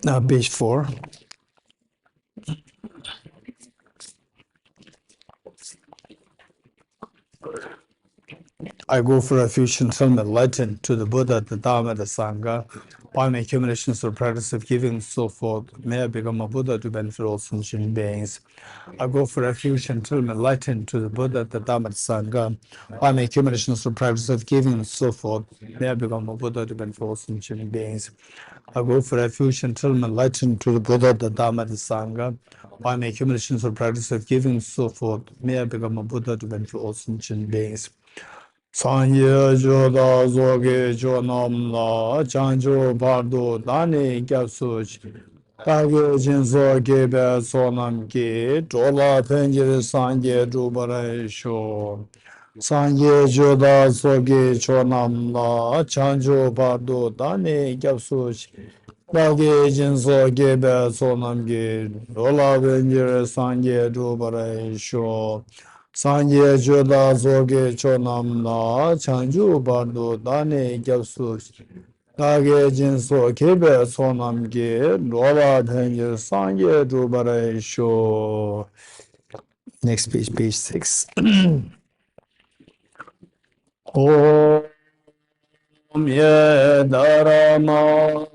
Now, page 4. I go for refuge until enlightened to the Buddha, the Dharma, the Sangha. By my accumulations or practice of giving and so forth, may I become a Buddha to benefit all sentient beings. I go for refuge until enlightened to the Buddha, the Dharma, the Sangha. By my accumulations or practice of giving and so forth, may I become a Buddha to benefit all sentient beings. I go for refuge until enlightened to the Buddha, the Dharma, the Sangha. By my accumulations or practice of giving and so forth, may I become a Buddha to benefit all sentient beings. Sanye joda zoge jonam la chanjo bardo dani gyapsuch tage jinso gebe sonam ki jola pencere sanye jubare sho Sanye joda zoge jonam la chanjo bardo dani gyapsuch tage jinso gebe sonam ki jola pencere sanye jubare sho Sanye joda zoge chonam na chanju bardo dane gyapsu kage jinso kebe sonam ge lola dhenye sanye jubare sho. Next page, page 6. Om ye dharma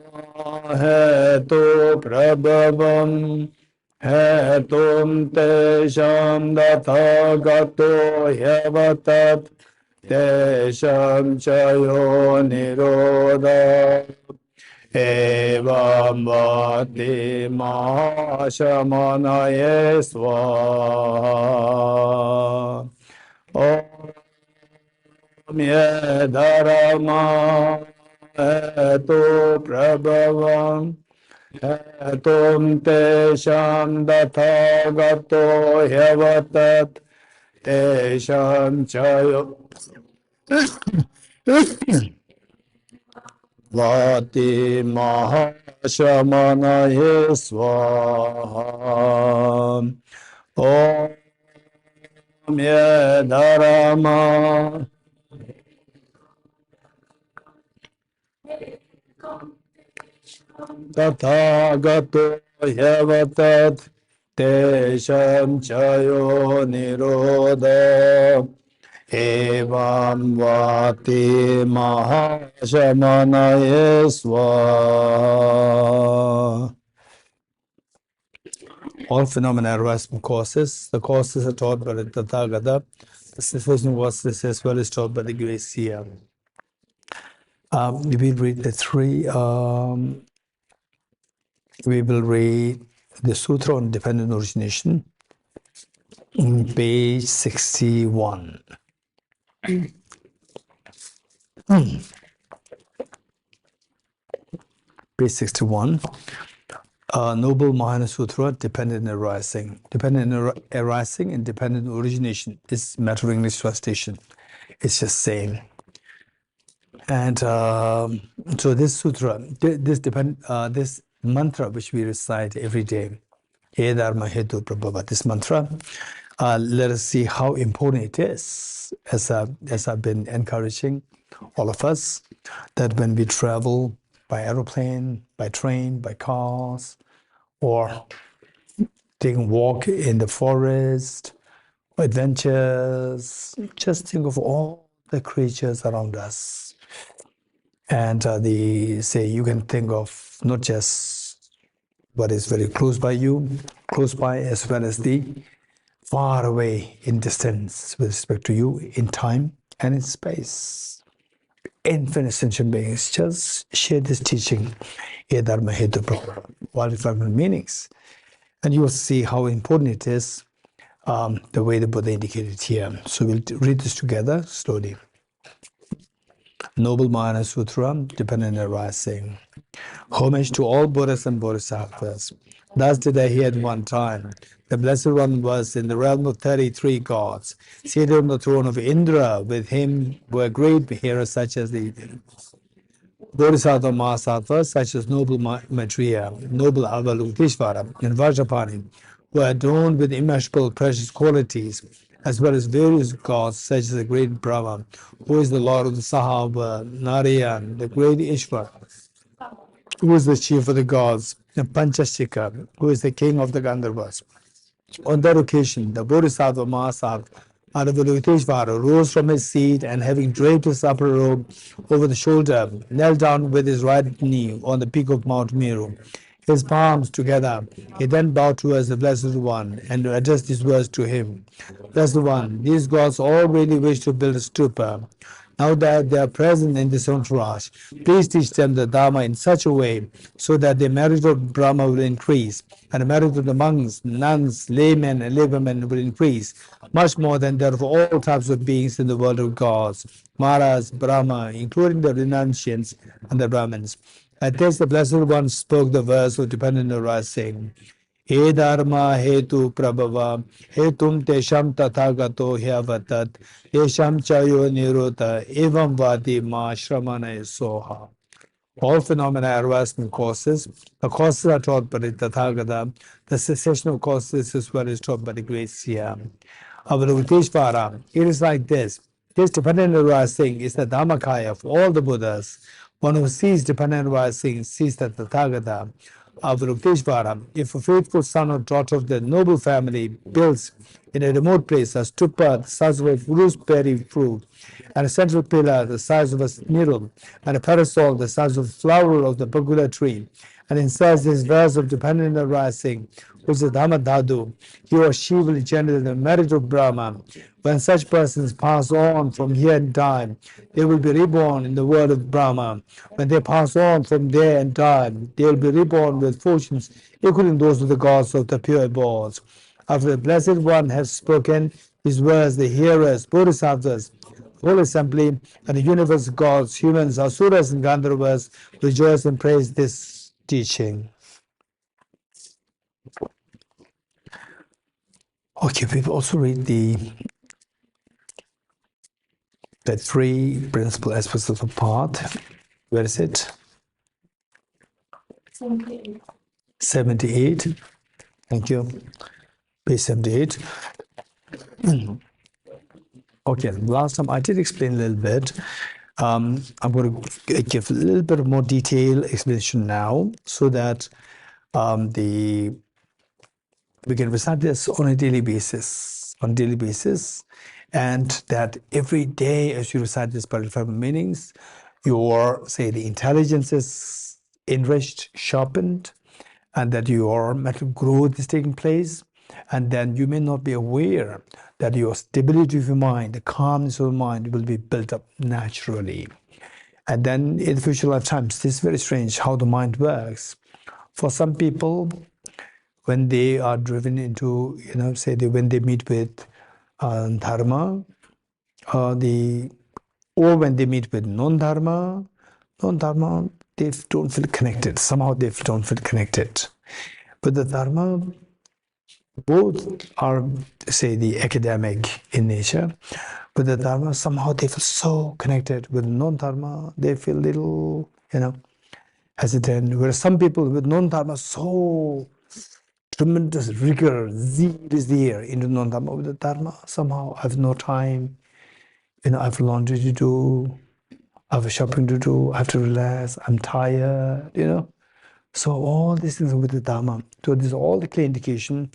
hetu prabhavam Hetum tesham datha gato yavatat tesham chayo nirodha evam vati mahashamanaye swaha Om ye dharma hetu prabhavam Hetum tesham datha gato yavatat tesham chayo vati mahashamanaye swaha Om ye dharma Tatha gato yavatat tesham chayo nirodha evam vati mahashamanaye swaha. All phenomena arise from causes. The causes are taught by the Tathagata. The cessation causes as well is taught by the Gracia. We will read the three. We will read the Sutra on Dependent Origination, page 61. Page 61. Noble Mahayana Sutra, Dependent Arising. Dependent Arising and Dependent Origination is matter of English translation. It's just same. And so this sutra, this mantra which we recite every day, He Dharma Hetu Prabhava, this mantra, let us see how important it is, as I've been encouraging all of us, that when we travel by aeroplane, by train, by cars, or taking a walk in the forest, adventures, just think of all the creatures around us. And they say you can think of not just what is very close by you, close by, as well as the far away in distance with respect to you in time and in space. Infinite sentient beings just share this teaching, Ye Dharma Hetu Prabhava, all different meanings. And you will see how important it is, the way the Buddha indicated here. So we'll read this together slowly. Noble Mahayana Sutra, Dependent Arising. Homage to all Buddhas and Bodhisattvas. Thus did I hear at one time. The Blessed One was in the realm of 33 gods, seated on the throne of Indra. With him were great heroes such as the Bodhisattva Mahasattva, such as noble Maitreya, noble Avalokiteshvara, and Vajrapani, who are adorned with immeasurable precious qualities, as well as various gods such as the great Brahma, who is the Lord of the Sahava, Narayan, the great Ishvara, who is the chief of the gods, and Panchashika, who is the king of the Gandharvas. On that occasion, the Bodhisattva Mahasattva Avalokiteshvara rose from his seat and, having draped his upper robe over the shoulder, knelt down with his right knee on the peak of Mount Meru, his palms together. He then bowed towards the Blessed One and addressed these words to him. Blessed One, these gods all really wish to build a stupa. Now that they are present in this entourage, please teach them the Dharma in such a way so that the merit of Brahma will increase, and the merit of the monks, nuns, laymen, and laywomen will increase, much more than that of all types of beings in the world of gods, Maras, Brahma, including the renunciants and the Brahmins. At this, the Blessed One spoke the verse of dependent arising. He dharma hetu prabhava hetum tesham tathagato hyavatat tesham chayo nirota evam vadi ma shramana soha. All phenomena arise from causes. The causes are taught by the Tathagata. The cessation of causes is what is taught by the great Siya. Avalokiteshvara, it is like this. This dependent arising is the Dhammakaya of all the Buddhas. One who sees dependent arising sees the Tathagata. Avalokiteshvara, if a faithful son or daughter of the noble family builds in a remote place a stupa the size of a gooseberry fruit, and a central pillar the size of a needle, and a parasol the size of the flower of the bagula tree, and inserts this verse of dependent arising, which is Dhamma Dhatu, he or she will generate the merit of Brahma. When such persons pass on from here and die, they will be reborn in the world of Brahma. When they pass on from there and die, they will be reborn with fortunes equaling those of the gods of the pure abodes. After the Blessed One has spoken his words, the hearers, bodhisattvas, whole assembly, and the universe gods, humans, asuras, and Gandharvas rejoice and praise this teaching. Okay, we've also read the three principal aspects of the path. Where is it? 78. 78. Thank you. Page 78. Okay, last time I did explain a little bit. I'm going to give a little bit of more detailed explanation now so that we can recite this on a daily basis, and that every day as you recite these five meanings, your, say, the intelligence is enriched, sharpened, and that your mental growth is taking place, and then you may not be aware that your stability of your mind, the calmness of the mind will be built up naturally. And then in future lifetimes, this is very strange how the mind works. For some people, when they are driven into, when they meet with dharma, or when they meet with non-dharma, they don't feel connected. Somehow they don't feel connected. But the dharma, both are, say, the academic in nature, but the dharma, somehow they feel so connected. With non-dharma, they feel little, hesitant. Whereas some people with non-dharma, so tremendous rigor, zeal is there into non-dharma. With the dharma, somehow I have no time. I have laundry to do, I have shopping to do, I have to relax, I'm tired, So all these things with the dharma. So this is all the clear indication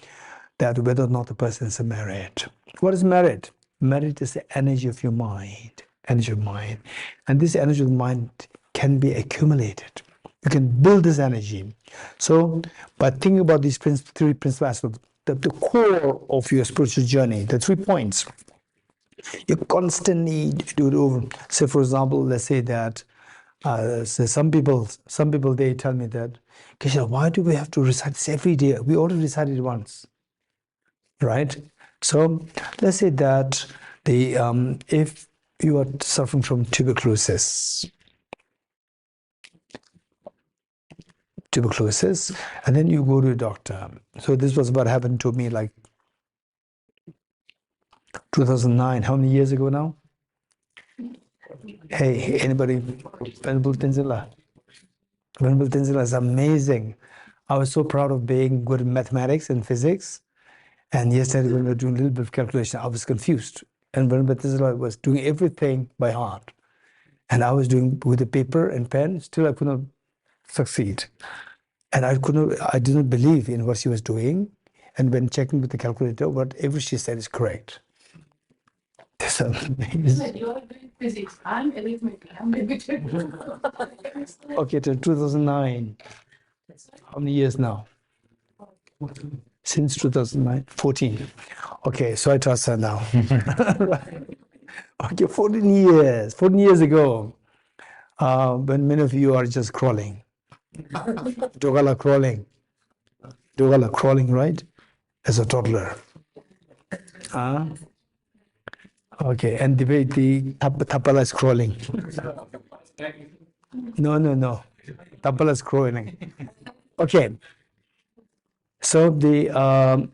that whether or not the person is a merit. What is merit? Merit is the energy of your mind, And this energy of the mind can be accumulated. You can build this energy. So by thinking about these three principal aspects, the core of your spiritual journey, the 3 points, you constantly do it over. Say, for example, let's say that some people they tell me that, Geshe, why do we have to recite this every day? We already recited it once, right? So let's say that if you are suffering from tuberculosis, and then you go to a doctor. So this was what happened to me like 2009. How many years ago now? Hey, anybody? Venerable Tenzila. Venerable Tenzila is amazing. I was so proud of being good in mathematics and physics. And yesterday when we were doing a little bit of calculation, I was confused. And Venerable Tenzila was doing everything by heart. And I was doing with a paper and pen. Still, I could not succeed. And I didn't believe in what she was doing. And when checking with the calculator, whatever she said is correct. That's amazing. You are doing physics. I'm arithmetic. I'm maybe Okay, till 2009. How many years now? Since 2009, 14. Okay, so I trust her now. Right. Okay, 14 years. 14 years ago, when many of you are just crawling. Dogala crawling, right? As a toddler. Okay, and debate the Tapala is crawling. No. Tapala is crawling. Okay. So the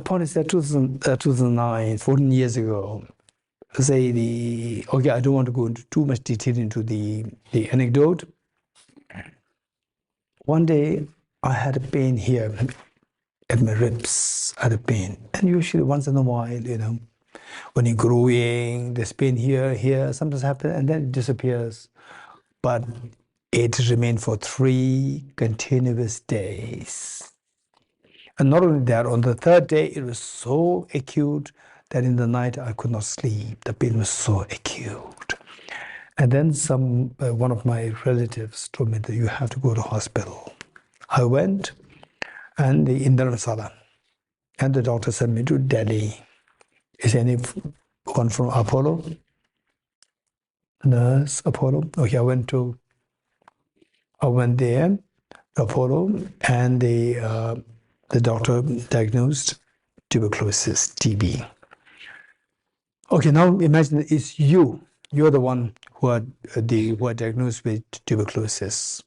point is that 2009, 14 years ago, okay, I don't want to go into too much detail into the anecdote. One day I had a pain here at my ribs. I had a pain. And usually once in a while, when you're growing, there's pain here, sometimes happens, and then it disappears. But it remained for 3 continuous days. And not only that, on the 3rd day, it was so acute that in the night I could not sleep. The pain was so acute. And then one of my relatives told me that you have to go to hospital. I went, and in Dharamsala, and the doctor sent me to Delhi. Is anyone from Apollo? Nurse, Apollo? Okay, I went there, Apollo, and the doctor diagnosed tuberculosis, TB. Okay, now imagine it's you. You're the one who are diagnosed with tuberculosis.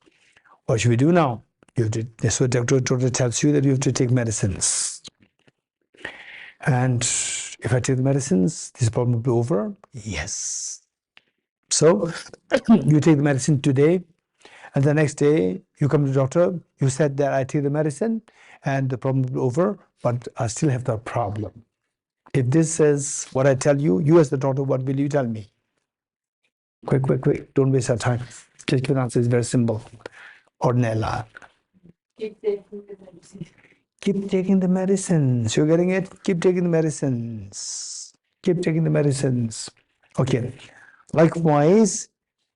What should we do now? So the doctor tells you that you have to take medicines. And if I take the medicines, this problem will be over? Yes. So you take the medicine today, and the next day you come to the doctor, you said that I take the medicine and the problem will be over, but I still have the problem. If this is what I tell you, you as the doctor, what will you tell me? Quick, don't waste our time. Just give an answer, it's very simple. Ornella. Keep taking the medicine. Keep taking the medicines. You're getting it? Keep taking the medicines. Keep taking the medicines. Okay. Likewise,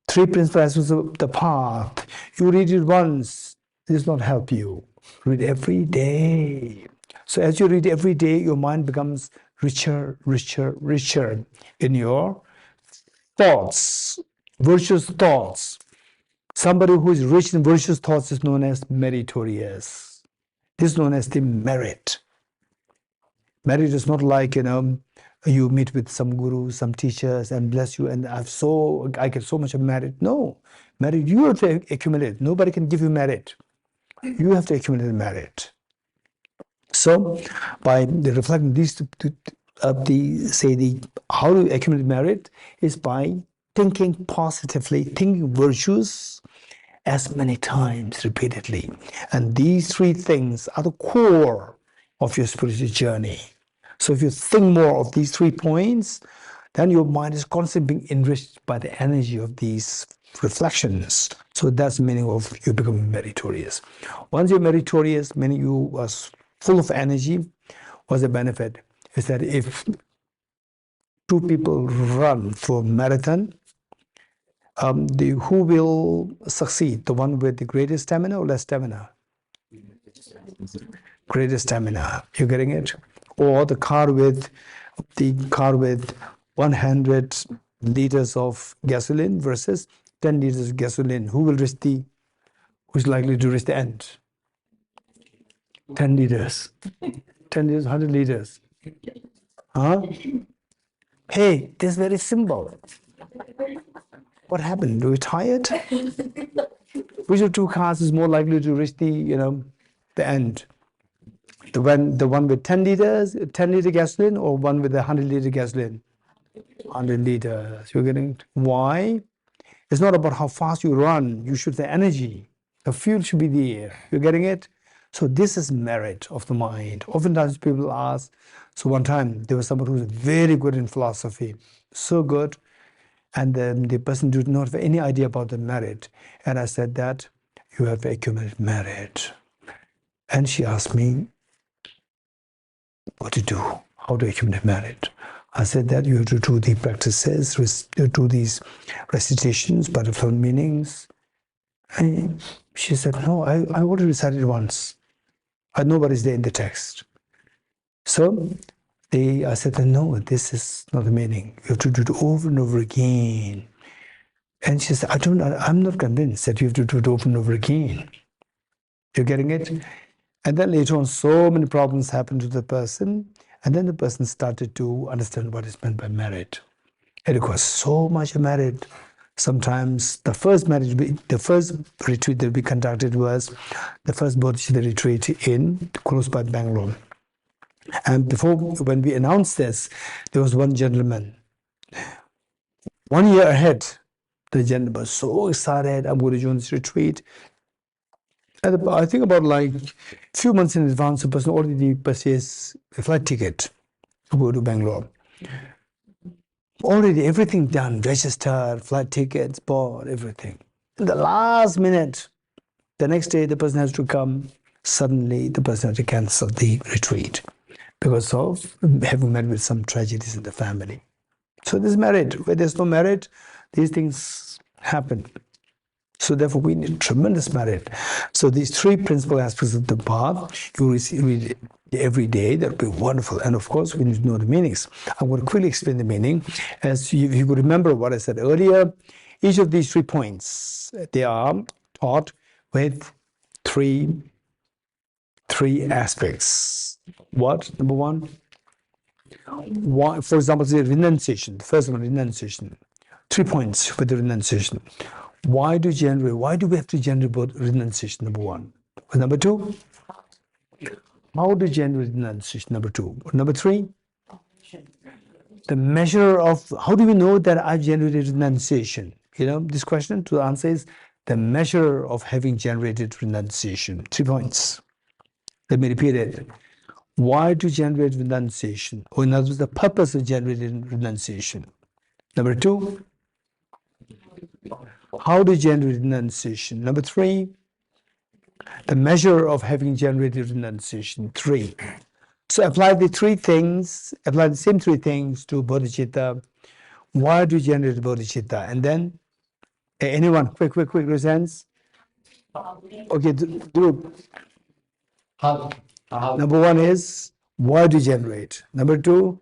3 principles of the path. You read it once, it does not help you. Read every day. So as you read every day, your mind becomes richer in your thoughts, virtuous thoughts. Somebody who is rich in virtuous thoughts is known as meritorious. This is known as the merit. Merit is not like, you meet with some gurus, some teachers, and bless you, and I get so much of merit. No, merit you have to accumulate. Nobody can give you merit. You have to accumulate merit. So, by reflecting these, how to accumulate merit is by thinking positively, thinking virtues as many times repeatedly. And these 3 things are the core of your spiritual journey. So if you think more of these 3 points, then your mind is constantly being enriched by the energy of these reflections. So that's the meaning of you becoming meritorious. Once you're meritorious, meaning you are full of energy, what's the benefit? Is that if 2 people run for marathon, who will succeed? The one with the greatest stamina or less stamina? Greatest stamina. You're getting it? Or the car with 100 liters of gasoline versus 10 liters of gasoline. Who's likely to reach the end? 10 liters. 10 liters, 100 liters. Huh? Hey, this is very simple. What happened? Are you tired? Which of 2 cars is more likely to reach the end? The one with 10 liter gasoline, or one with 100 liter gasoline? 100 liters. You're getting it? Why? It's not about how fast you run. You should have energy. The fuel should be there. You're getting it? So this is merit of the mind. Oftentimes people ask, so one time there was somebody who was very good in philosophy, so good, and then the person did not have any idea about the merit. And I said that you have accumulated merit. And she asked me what to do, how to accumulate merit. I said that you have to do the practices, do these recitations, butterfly meanings. And she said, no, I already recited once. I know what is there in the text. So I said, no, this is not the meaning. You have to do it over and over again. And she said, I'm not convinced that you have to do it over and over again. You're getting it? And then later on, so many problems happened to the person. And then the person started to understand what is meant by merit. It requires so much merit. Sometimes the first retreat that we conducted was the first Bodhisattva retreat in close by Bangalore. And when we announced this, there was one gentleman. 1 year ahead, the gentleman was so excited, I'm going to join this retreat. And I think about like a few months in advance, the person already purchased a flight ticket to go to Bangalore. Already everything done, registered, flight tickets, bought, everything. In the last minute, the next day the person has to come. Suddenly the person has to cancel the retreat because of having met with some tragedies in the family. So there's merit. Where there's no merit, these things happen. So therefore, we need tremendous merit. So these three principal aspects of the path, you read every day. That would be wonderful. And of course, we need to know the meanings. I'm going to quickly explain the meaning. As you could remember what I said earlier, each of these 3 points, they are taught with three aspects. What? Number one, for example, the renunciation. The first one, renunciation. 3 points for the renunciation. Why do we have to generate both renunciation? Number one. Number two, how to generate renunciation? Number two. Number three, the measure of how do we know that I've generated renunciation? This question to answer is the measure of having generated renunciation. 3 points. Let me repeat it. Why to generate renunciation? Or in other words, the purpose of generating renunciation. Number two, how to generate renunciation. Number three, the measure of having generated renunciation. 3. So apply the same 3 things to bodhicitta. Why do you generate bodhicitta? And then, anyone, quick, raise hands. Okay, do. Number 1 is, why do you generate? Number 2,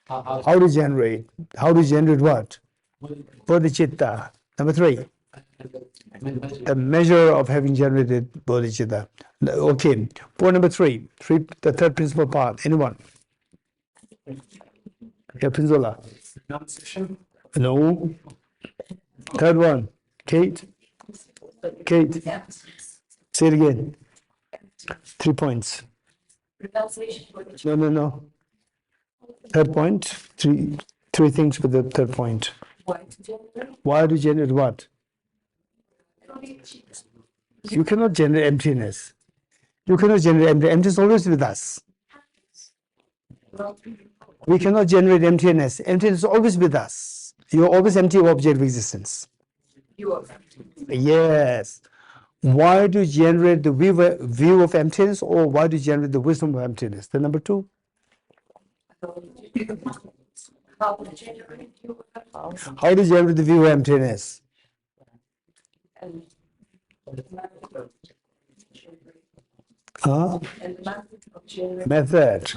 how do you generate? How do you generate what? Bodhicitta. Number 3, the measure of having generated bodhicitta. Okay, point number 3, the third principal part. Anyone? Yeah, Pinzola. No. Third one. Kate. Say it again. 3 points. No. Third point. Three things for the third point. Why do you generate what? You cannot generate emptiness. Emptiness is always with us. We cannot generate emptiness. Emptiness is always with us. You are always empty of object of existence. Yes. Why do you generate the view of emptiness, or why do you generate the wisdom of emptiness? The number 2. How do you generate the view of emptiness? Method.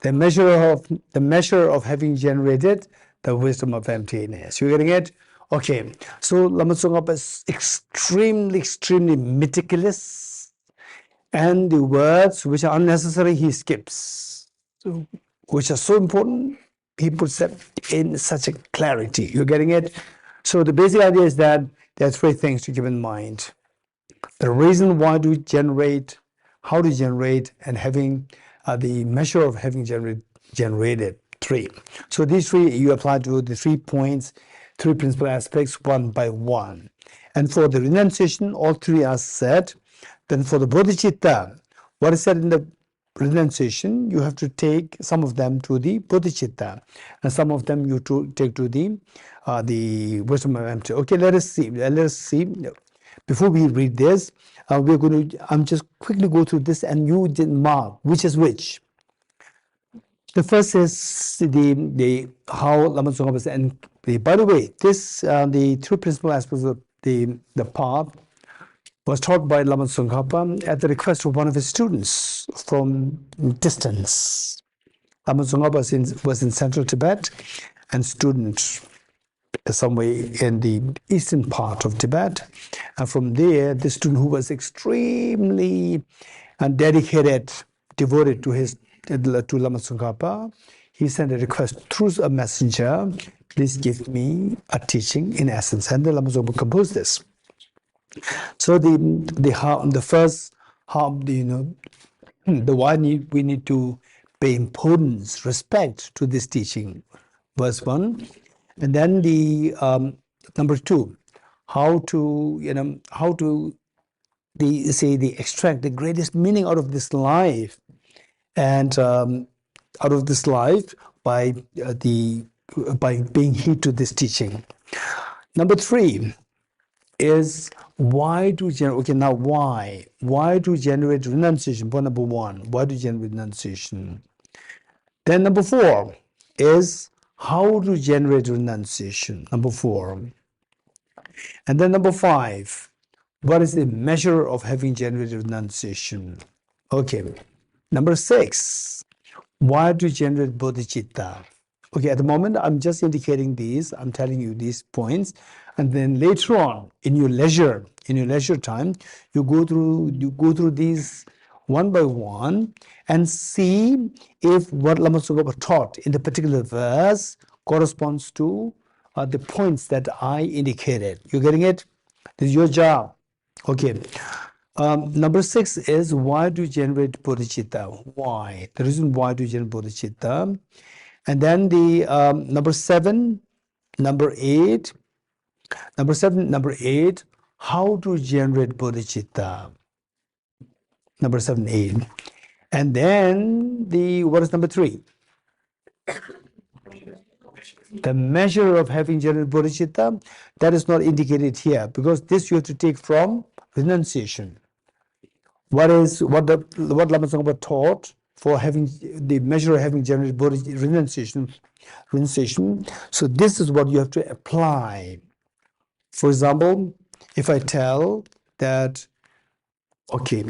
The measure of having generated the wisdom of emptiness. You getting it? Okay. So Lama Tsongkhapa is extremely meticulous, and the words which are unnecessary he skips. So, which are so important, he puts them in such a clarity. You're getting it? So the basic idea is that there are 3 things to keep in mind. The reason why do we generate, how to generate, and having the measure of having generated 3. So these 3 you apply to the 3 points, 3 principal aspects, one by one. And for the renunciation, all 3 are said. Then for the bodhicitta, what is said in the renunciation, you have to take some of them to the bodhicitta, and some of them you take to the wisdom of emptiness. Okay, let us see. Before we read this, we're going to, I'm just quickly go through this and you did mark which is which. The first is the how Lama Tsongkhapa said, and by the way, this the three principal aspects of the path was taught by Lama Tsongkhapa at the request of one of his students from distance. Lama Tsongkhapa was in central Tibet, and student somewhere in the eastern part of Tibet. And from there, the student who was extremely dedicated, devoted to Lama Tsongkhapa, he sent a request through a messenger, please give me a teaching in essence. And the Lama Tsongkhapa composed this. So the first the why we need to pay importance, respect to this teaching, verse 1. And then the number 2, how to extract the greatest meaning out of this life, and out of this life by paying heed to this teaching. Number 3 is why to generate. Okay, now why to generate renunciation? Point number 1, why to generate renunciation? Then number 4 is how to generate renunciation, number 4. And then number 5, what is the measure of having generated renunciation? Okay, number 6, why to generate bodhicitta? Okay, at the moment I'm just indicating these, I'm telling you these points, and then later on in your leisure time, you go through these one by one and see if what Lama Tsongkhapa taught in the particular verse corresponds to the points that I indicated. You getting it? This is your job. Okay. Number 6 is why do you generate bodhicitta? Why? The reason why do you generate bodhicitta? And then the number 7, number 8, number 8, how to generate bodhicitta? Number 7, 8. And then what is number 3? The measure of having generated bodhicitta, that is not indicated here, because this you have to take from renunciation. What Lama Tsongkhapa taught for having the measure of having generated renunciation. So this is what you have to apply. For example, if I tell that, okay,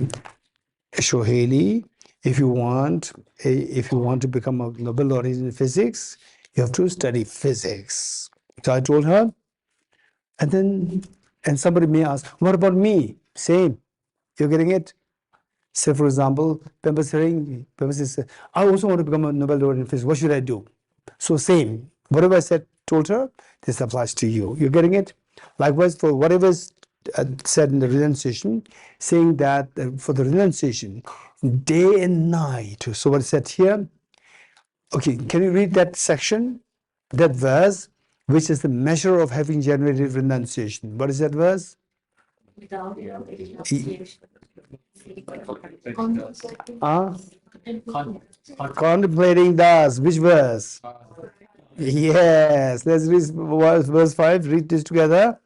Shoheli, if you want to become a Nobel laureate in physics, you have to study physics. So I told her, and somebody may ask, what about me? Same. You're getting it? Say, for example, Pemba says, I also want to become a Nobel laureate in physics. What should I do? So same. Whatever I told her, this applies to you. You're getting it? Likewise, for whatever is said in the renunciation, saying that for the renunciation, day and night. So what is said here? Okay, can you read that section, that verse, which is the measure of having generated renunciation? What is that verse? Contemplating thus. Which verse? Yes, let's read verse 5. Read this together.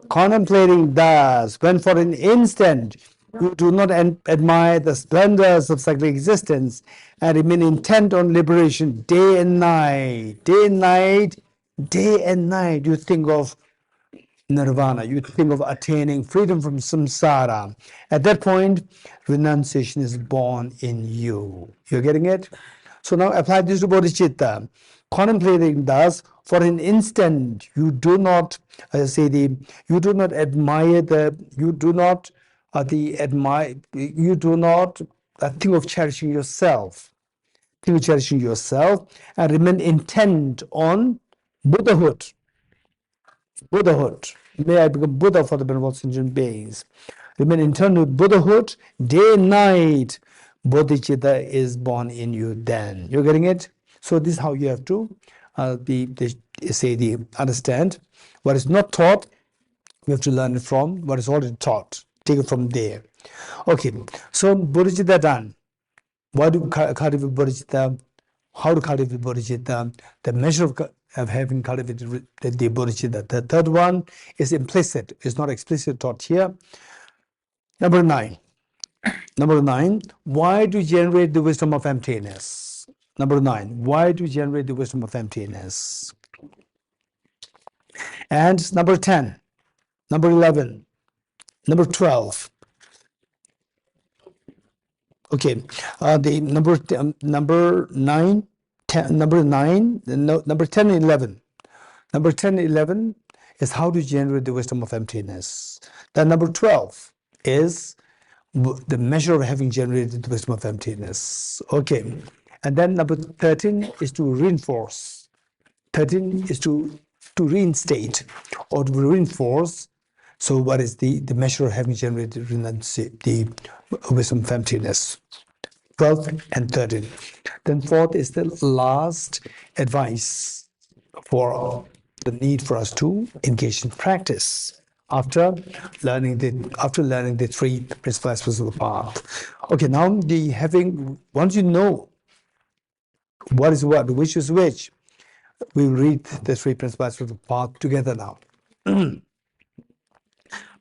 Contemplating thus, when for an instant you do not admire the splendors of cyclic existence and remain intent on liberation day and night, you think of nirvana, you think of attaining freedom from samsara. At that point, renunciation is born in you. You're getting it? So now apply this to bodhicitta. Contemplating thus, for an instant, you do not think of cherishing yourself. Think of cherishing yourself and remain intent on Buddhahood. May I become Buddha for the benefit of sentient beings. Remain intent with Buddhahood, day and night. Bodhicitta is born in you then. You're getting it? So this is how you have to understand. What is not taught, we have to learn it from what is already taught. Take it from there. Okay, so bodhicitta done. Why do cultivate bodhicitta? How to cultivate bodhicitta? The measure of of having cultivated the bodhicitta. The third one is implicit, it's not explicit taught here. Number 9. Number 9, why to generate the wisdom of emptiness? Number 9, why to generate the wisdom of emptiness? And number 10, number 11, number 12. Okay, the number 9, 10, number 9, number 10 and 11. Number 10 and 11 is how to generate the wisdom of emptiness. Then number 12 is the measure of having generated the wisdom of emptiness. Okay, and then number 13 is to reinforce. 13 is to reinstate or to reinforce. So what is the measure of having generated the wisdom of emptiness? 12 and 13. Then fourth is the last advice for the need for us to engage in practice after learning the three principal aspects of the path. Okay, now once you know what is what, which is which, we read the three principal aspects of the path together now.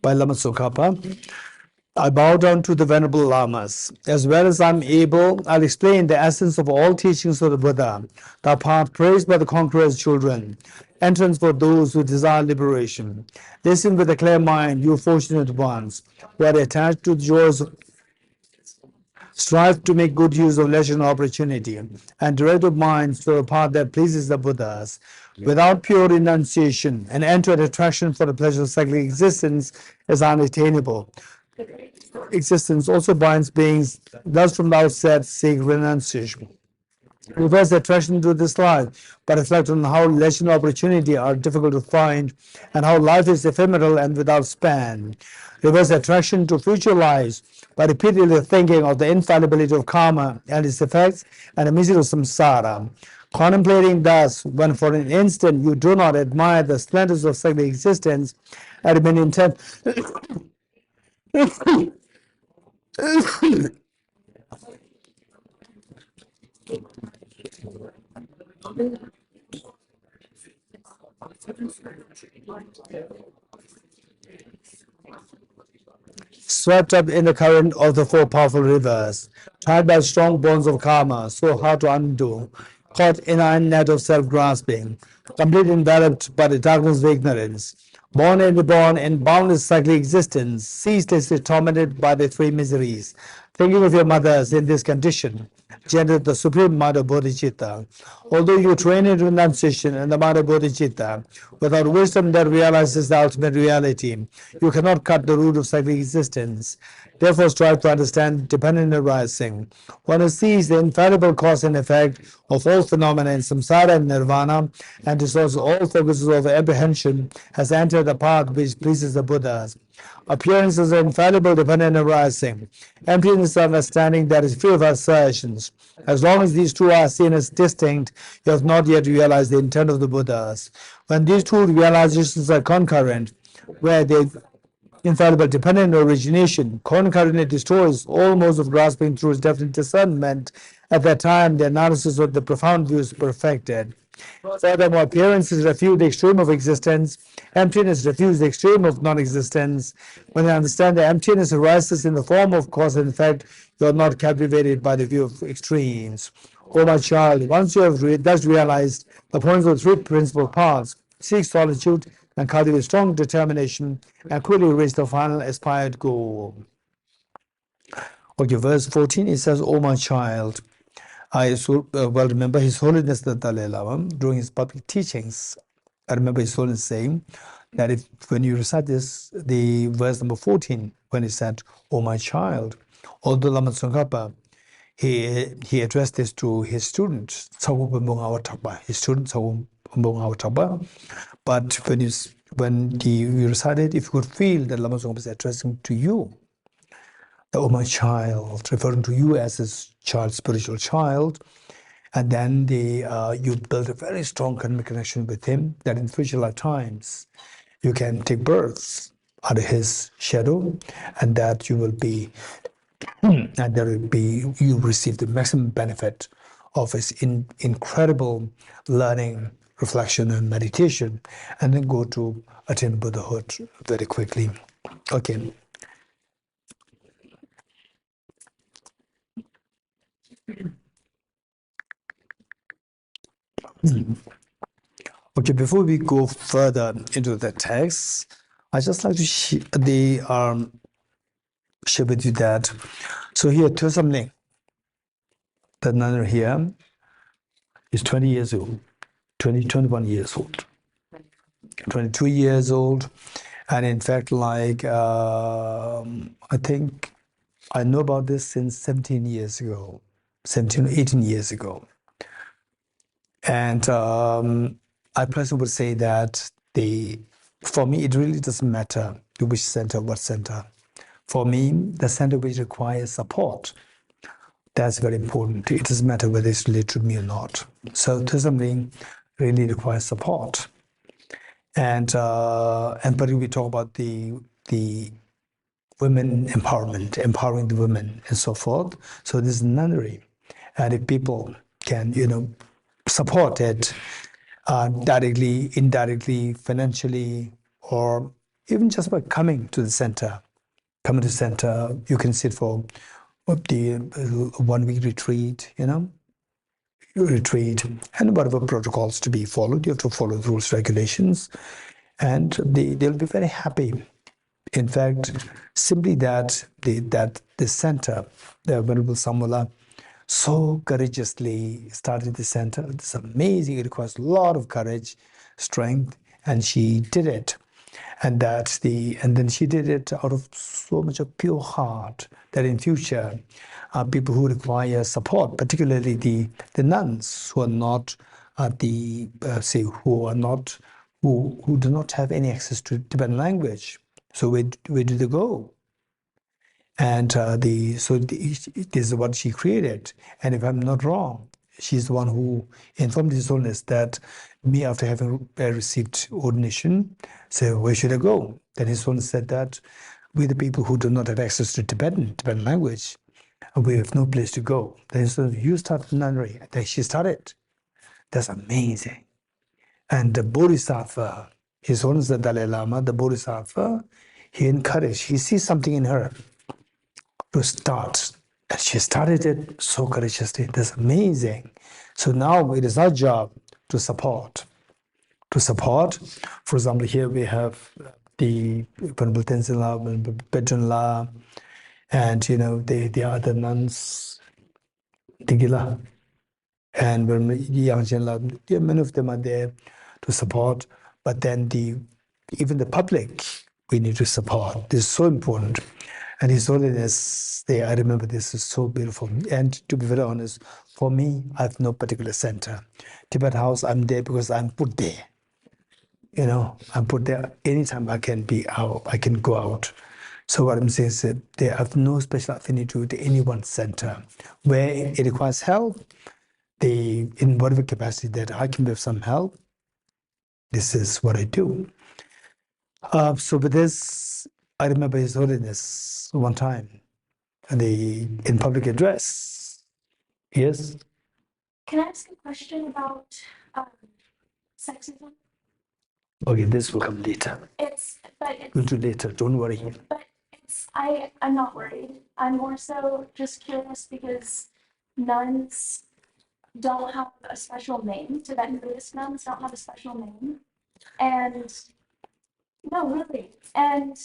By Lama Tsongkhapa. I bow down to the Venerable Lamas. As well as I'm able, I'll explain the essence of all teachings of the Buddha, the path praised by the conqueror's children, entrance for those who desire liberation. Listen with a clear mind, you fortunate ones, who are attached to the joys of strive to make good use of leisure and opportunity, and direct your minds to a path that pleases the Buddhas. Without pure renunciation, an end to an attraction for the pleasure of cyclic existence is unattainable. Existence also binds beings, thus from the outset seek renunciation. Reverse attraction to this life, but reflect on how leisure and opportunity are difficult to find, and how life is ephemeral and without span. Reverse attraction to future lives, by repeatedly thinking of the infallibility of karma and its effects and the misery of samsara. Contemplating thus, when for an instant you do not admire the splendors of cyclic existence, and remain intent swept up in the current of the four powerful rivers, tied by strong bonds of karma, so hard to undo, caught in an net of self-grasping, completely enveloped by the darkness of ignorance, born and reborn in boundless cyclic existence, ceaselessly tormented by the three miseries. Thinking of your mothers in this condition, generate the supreme mind of bodhicitta. Although you train in renunciation and the mind of bodhicitta, without wisdom that realizes the ultimate reality, you cannot cut the root of cyclic existence. Therefore, strive to understand dependent arising. One who sees the infallible cause and effect of all phenomena in samsara and nirvana, and dissolves all focuses of apprehension, has entered the path which pleases the Buddhas. Appearances are infallible, dependent arising. Emptiness of understanding that is free of assertions. As long as these two are seen as distinct, you have not yet realized the intent of the Buddhas. When these two realizations are concurrent, where they infallible dependent origination concurrently destroys all modes of grasping through its definite discernment, at that time the analysis of the profound view is perfected. Furthermore, appearances refute the extreme of existence, emptiness refutes the extreme of non-existence. When you understand that emptiness arises in the form of cause and effect, you are not captivated by the view of extremes. O my child, once you have thus realized the points of the three principal paths, seek solitude and cultivate strong determination and quickly reach the final aspired goal. Okay, verse 14, it says, O my child, I well remember His Holiness the Dalai Lama during his public teachings. I remember His Holiness saying that when you recite this, the verse number 14, when he said, "O my child," although Lama Tsongkhapa, he addressed this to his student, his student, but when you recite it, if you could feel that Lama Tsongkhapa is addressing to you, the "Oh my child," referring to you as his child, spiritual child, and then you build a very strong connection with him, that in future lifetimes you can take birth under his shadow, and that you will be, and there will be, you receive the maximum benefit of his incredible learning reflection and meditation, and then go to attain Buddhahood very quickly. Okay. Okay, before we go further into the text, I just like to share with you that. So here, Tosamling, the nun here, is 20 years old, 21 years old, 22 years old. And in fact, like, I think I know about this since 17 years ago, 17 or 18 years ago. And I personally would say that for me, it really doesn't matter to which center, what center. For me, the center which requires support, that's very important. It doesn't matter whether it's related to me or not. So something really requires support. And particularly we talk about the women empowerment, empowering the women and so forth. So this is nunnery. And if people can, support it directly, indirectly, financially, or even just by coming to the center, you can sit for the 1 week retreat, retreat, and whatever protocols to be followed. You have to follow the rules, regulations, and they'll be very happy. In fact, simply that the center, the Venerable Samula, so courageously started the center. It's amazing. It requires a lot of courage, strength, and she did it. And then she did it out of so much of pure heart that in future, people who require support, particularly the nuns who are not who do not have any access to Tibetan language. So where do they go? And this is what she created. And if I'm not wrong, she's the one who informed His Holiness that me, after having received ordination, said, where should I go? Then His Holiness said that we, the people who do not have access to Tibetan language, we have no place to go. Then His Holiness, you start nunnery. Then she started. That's amazing. And the Bodhisattva, His Holiness the Dalai Lama, the Bodhisattva, he encouraged, he sees something in her to start. And she started it so courageously. That's amazing. So now it is our job to support. For example, here we have the Venerable Tenzin La, Venerable Pedron La, and the other nuns, Tigila, and Venerable Yangchen La. Many of them are there to support. But then even the public, we need to support. This is so important. And His Holiness, I remember this is so beautiful. And to be very honest, for me, I have no particular center. Tibet House, I'm there because I'm put there. I'm put there anytime I can be out, I can go out. So what I'm saying is that they have no special affinity to any one center. Where it requires help, in whatever capacity that I can give some help, this is what I do. So with this, I remember His Holiness one time, in public address. Yes. Can I ask a question about sexism? Okay, this will come later. We'll do later. Don't worry. But I'm not worried. I'm more so just curious because nuns don't have a special name. Tibetan Buddhist nuns don't have a special name, and no, really, and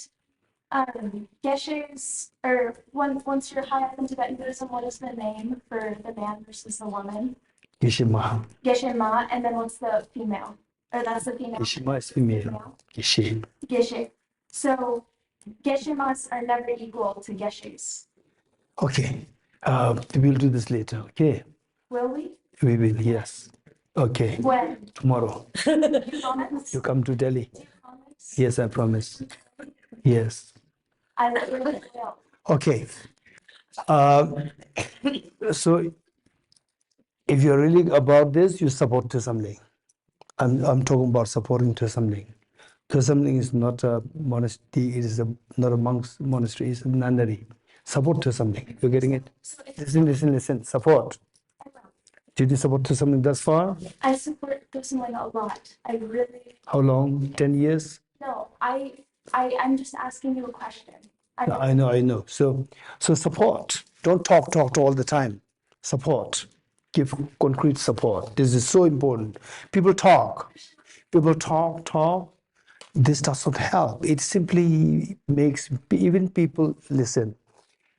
geshes, or once you're high up in Tibetan Buddhism, what is the name for the man versus the woman? Geshe Ma. Geshe Ma, and then what's the female? Or that's the female. Geshe Ma is female. Geshe. Geshe. So Geshe Mas are never equal to Geshes. Okay. We'll do this later. Okay. Will we? We will. Yes. Okay. When? Tomorrow. You promise? You come to Delhi. Do you promise? Yes, I promise. Yes. I really will. Okay. So if you're really about this, you support Tosamling. I'm talking about supporting Tosamling. Tosamling is not a monastery. It is not a monk's monastery. It's a nunnery. Support Tosamling. You're getting it? So it's Listen. Support. I will. Did you support to something thus far? I support someone a lot. I really, How long? 10 years? no, I'm just asking you a question. I know. So support. Don't talk all the time. Support. Give concrete support. This is so important. People talk. Talk. This doesn't help. It simply makes even people listen.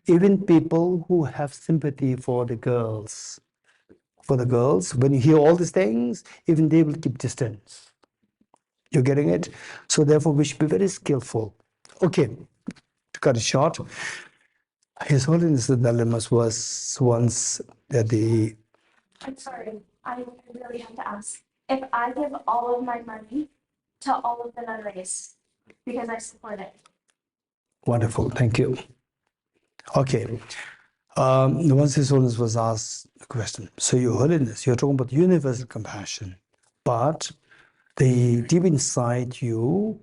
Even people who have sympathy for the girls, when you hear all these things, even they will keep distance. You're getting it? So therefore, we should be very skillful. Okay, to cut it short, His Holiness the Dalai Lama was once at the I'm sorry, I really have to ask. If I give all of my money to all of the nunneries because I support it, wonderful. Thank you. Okay. Once His Holiness was asked the question, so Your Holiness, you're talking about universal compassion, but the deep inside you,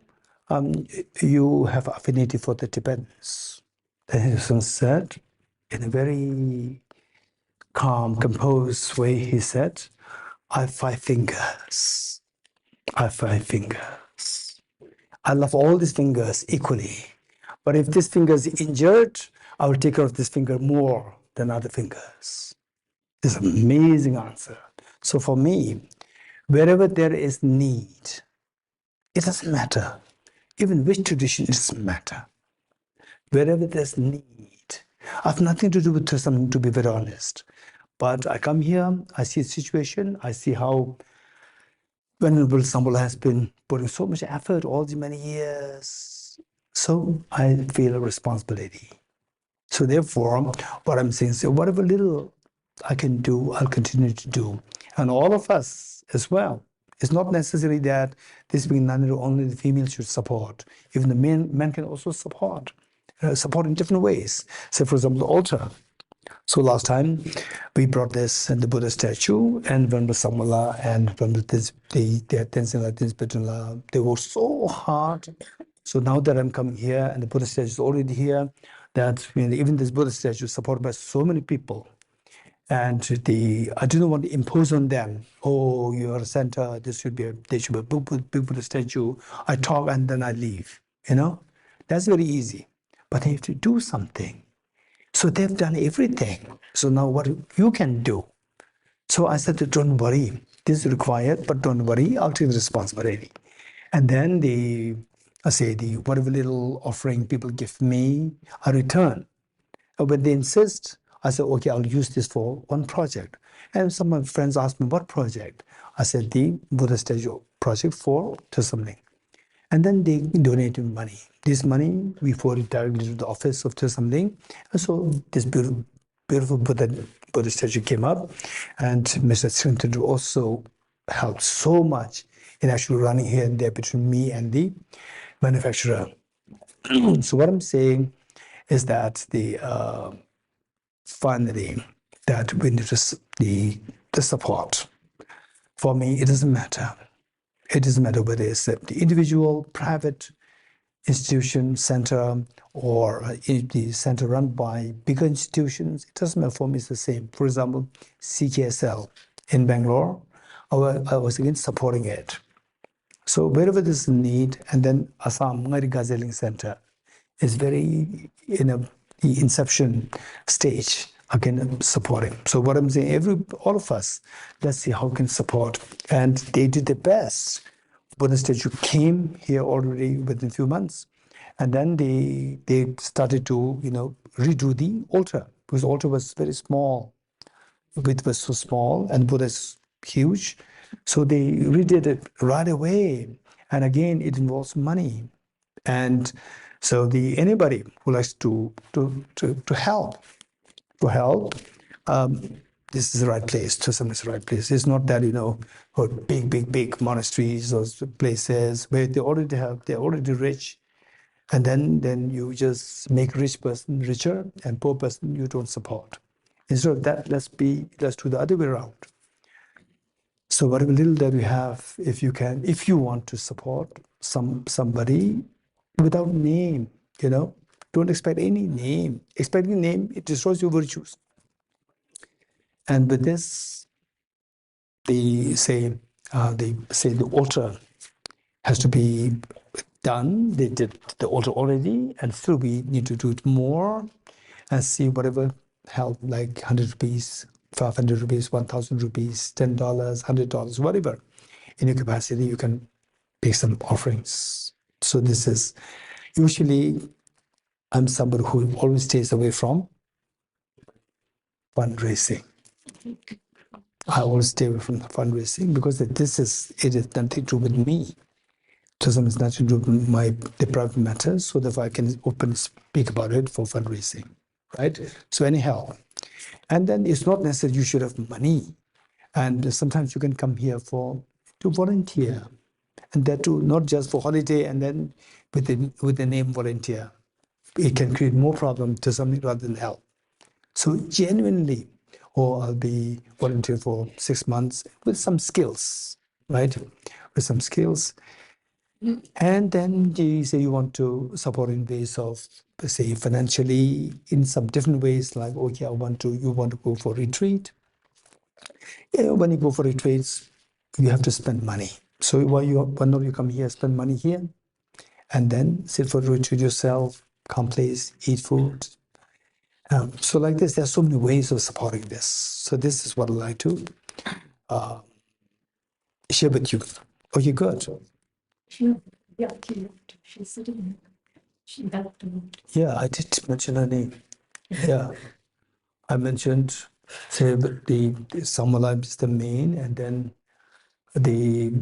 you have affinity for the Tibetans. Then His Holiness said, in a very calm, composed way, he said, I have 5 fingers. I have 5 fingers. I love all these fingers equally. But if this finger is injured, I will take care of this finger more than other fingers. This is an amazing answer. So for me, wherever there is need, it doesn't matter. Even which tradition, it doesn't matter. Wherever there's need, I have nothing to do with something, to be very honest. But I come here, I see a situation, I see how Venerable Sambula has been putting so much effort all these many years. So I feel a responsibility. So therefore, what I'm saying is whatever little I can do, I'll continue to do. And all of us as well. It's not necessary that this being nunnery only the females should support. Even the men can also support in different ways. Say, for example, the altar. So last time we brought this and the Buddha statue and Venerable Samala and Venerable Tenzin Latin they worked so hard. So now that I'm coming here and the Buddha statue is already here, that even this Buddha statue is supported by so many people. And I didn't want to impose on them, oh, you're a center, there should be a big Buddha statue. I talk and then I leave, That's very easy. But they have to do something. So they've done everything. So now what you can do? So I said, don't worry. This is required, but don't worry. I'll take the responsibility. And then whatever little offering people give me, I return. And when they insist, I said, okay, I'll use this for one project. And some of my friends asked me, what project? I said, the Buddha statue project for something. And then they donated money. This money, we forwarded directly to the office of something. And so this beautiful Buddha statue came up. And Mr. Srinton also helped so much in actually running here and there between me and the manufacturer. So what I'm saying is that finally, that we need the support. For me, it doesn't matter. It doesn't matter whether it's the individual, private institution, center, or the center run by bigger institutions. It doesn't matter. For me, it's the same. For example, CKSL in Bangalore, I was again supporting it. So wherever there's a need, and then Assam Ngari Gazeling Center is very the inception stage. Again, supporting. So what I'm saying, all of us, let's see how we can support. And they did their best. Buddha statue came here already within a few months. And then they started to, redo the altar, because the altar was very small. It was so small and Buddha is huge. So they redid it right away. And again, it involves money. And so anybody who likes to help, this is the right place. Tusam is the right place. It's not that big monasteries or places where they're already rich, and then you just make rich person richer and poor person you don't support. Instead of that, let's do the other way around. So whatever little that we have, if you want to support somebody without name, don't expect any name. Expecting name, it destroys your virtues. And with this, the altar has to be done. They did the altar already, and still we need to do it more and see whatever help, like 100 rupees, 500 rupees, 1,000 rupees, $10, $100, whatever. In your capacity, you can make some offerings. So this is usually, I'm somebody who always stays away from fundraising. I always stay away from fundraising because it is nothing to do with me. Tourism is nothing to do with the private matters, so that I can openly speak about it for fundraising, right? So anyhow, and then it's not necessary you should have money, and sometimes you can come here to volunteer, and that too not just for holiday and then with the name volunteer. It can create more problem to something rather than help. So genuinely, or I'll be volunteer for 6 months with some skills, right? With some skills. And then you say you want to support in ways of, say, financially, in some different ways, like, okay, you want to go for retreat. Yeah, when you go for retreats, you have to spend money. So why not you come here, spend money here, and then sit for the retreat yourself, come place, eat food. So like this, there's so many ways of supporting this. So this is what I like to share with you. Oh, you good? She left. She's sitting here. She left. Yeah, I did mention her name. Yeah, I mentioned, say, the Samalab is the main, and then the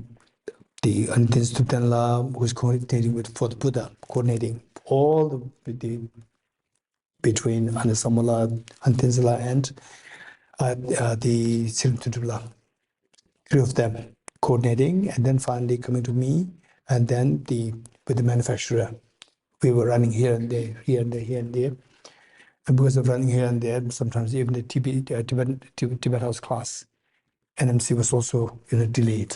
Stupa who is coordinating for the Buddha, coordinating all the between Anasamala, Antinsala, and the Sirimtutula, three of them coordinating, and then finally coming to me, and then with the manufacturer. We were running here and there, here and there, here and there. And because of running here and there, sometimes even the Tibet House class, NMC was also delayed.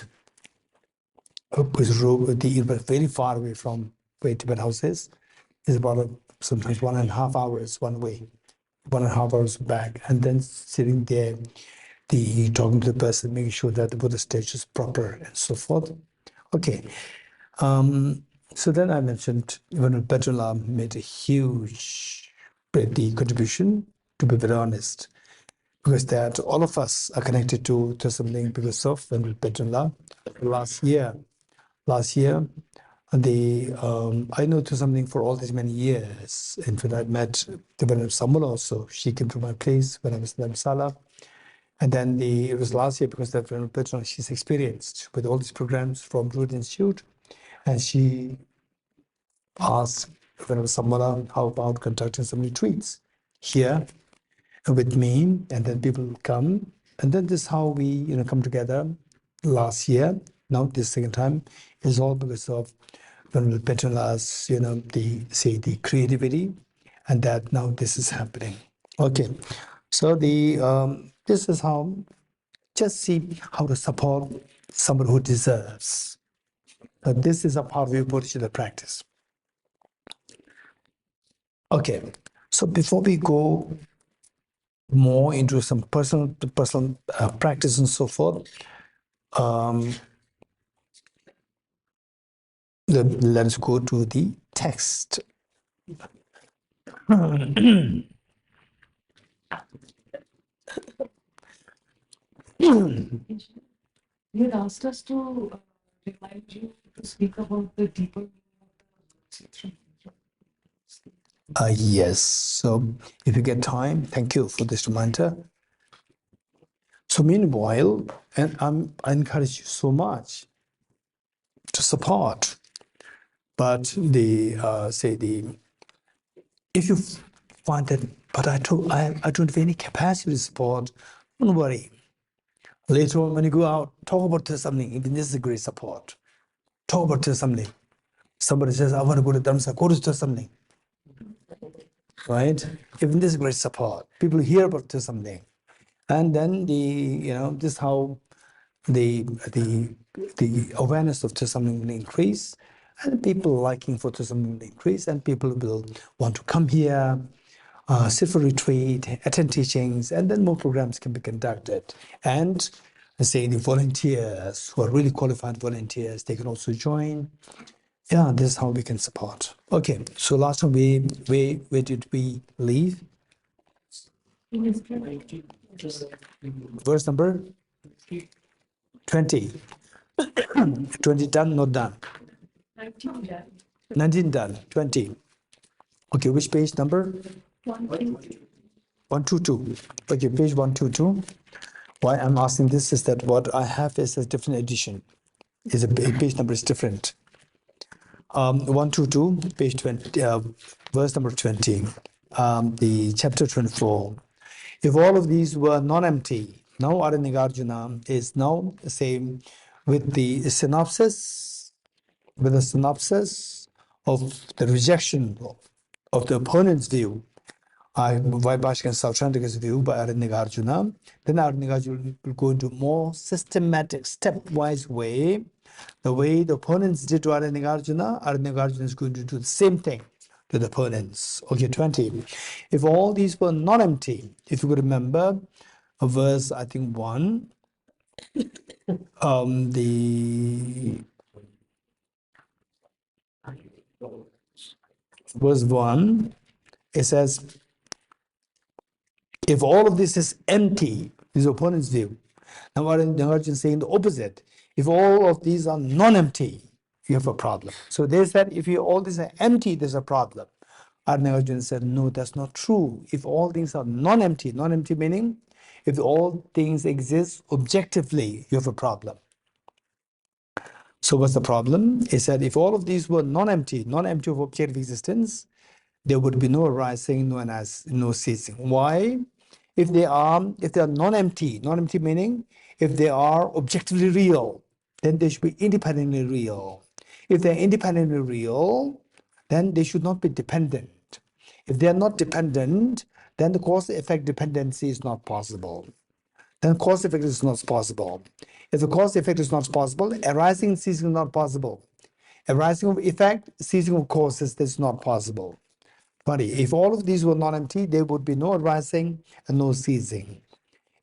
Because it was very far away from where Tibet House is. It's about sometimes 1.5 hours one way, 1.5 hours back, and then sitting there, talking to the person, making sure that the Buddha stage is proper and so forth. Okay. So then I mentioned even Petula made a huge contribution, to be very honest, because that all of us are connected to something because of Venerable Petula. Last year, I know to something for all these many years. In fact, I met the Venerable Samula also. She came to my place when I was in Dharamsala. And then it was last year because that Venerable Petula, she's experienced with all these programs from Root Institute. And she asked Venerable Samula how about conducting some retreats here with me, and then people will come. And then this is how we come together last year. Now this second time is all because of Venerable Petula's the creativity, and that now this is happening. Okay, so this is how, just see how to support someone who deserves. This is a part of your Bodhisattva practice. Okay, so before we go more into some personal practice and so forth, let us go to the text. You had asked us to remind you to speak about the deeper meaning of the Sutra. Yes, so if you get time, thank you for this reminder. So meanwhile, and I encourage you so much to support, but if you find that, but I don't have any capacity to support, don't worry. Later on, when you go out, talk about something. Even this is a great support. Talk about something. Somebody says, I want to go to Dhamsa, go to something. Right? Even this is great support. People hear about something. And then this is how the awareness of something will increase, and people liking for something will increase, and people will want to come here, sit for retreat, attend teachings, and then more programs can be conducted. And let's say the volunteers who are really qualified volunteers, they can also join. Yeah, this is how we can support. Okay, so last time where did we leave? Verse number 20. 20 done, not done. 19 done, 20. Okay, which page number? 122. Okay, page 122. Why I'm asking this is that what I have is a different edition. Is a page number is different. 122, page 20, verse number 20, the chapter 24. If all of these were non-empty, now Aranagarjuna is now the same with the synopsis, of the rejection of the opponent's view. Vaibhashika and Sautrantica's view by Aranagarjuna. Then Aranagarjuna will go into more systematic, stepwise way. The way the opponents did to Aranagarjuna is going to do the same thing to the opponents. Okay, 20. If all these were non-empty, if you could remember a verse, I think 1, the verse 1, it says, if all of this is empty, is the opponent's view. Now Aranagarjuna is saying the opposite. If all of these are non-empty, you have a problem. So they said, if all these are empty, there's a problem. Aranagarjuna said, no, that's not true. If all things are non-empty, non-empty meaning, if all things exist objectively, you have a problem. So what's the problem? He said, if all of these were non-empty, non-empty of objective existence, there would be no arising, no ceasing. Why? If they are non-empty, non-empty meaning, if they are objectively real, then they should be independently real. If they're independently real, then they should not be dependent. If they are not dependent, then the cause-effect dependency is not possible. Then cause-effect is not possible. If the cause-effect is not possible, arising and ceasing is not possible. Arising of effect, ceasing of causes is not possible. 20. If all of these were non-empty, there would be no arising and no ceasing.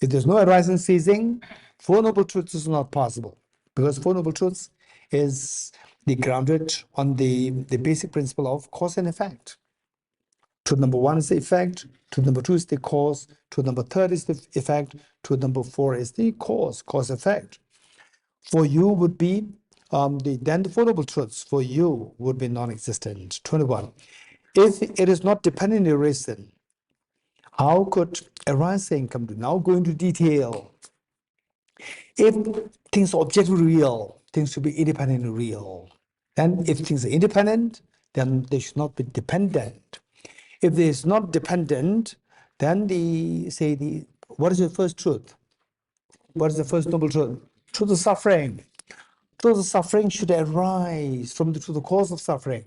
If there's no arising and ceasing, Four Noble Truths is not possible, because Four Noble Truths is grounded on the basic principle of cause and effect. Truth number 1 is the effect, truth number 2 is the cause, truth number 3 is the effect, truth number 4 is the cause effect. For you would be, then the Four Noble Truths for you would be non-existent. 21. If it is not dependently arisen, how could arising come to? Now go into detail. If things are objectively real, things should be independently real. Then if things are independent, then they should not be dependent. If it is not dependent, then what is the first truth? What is the first noble truth? Truth of suffering. Truth of suffering should arise from the cause of suffering.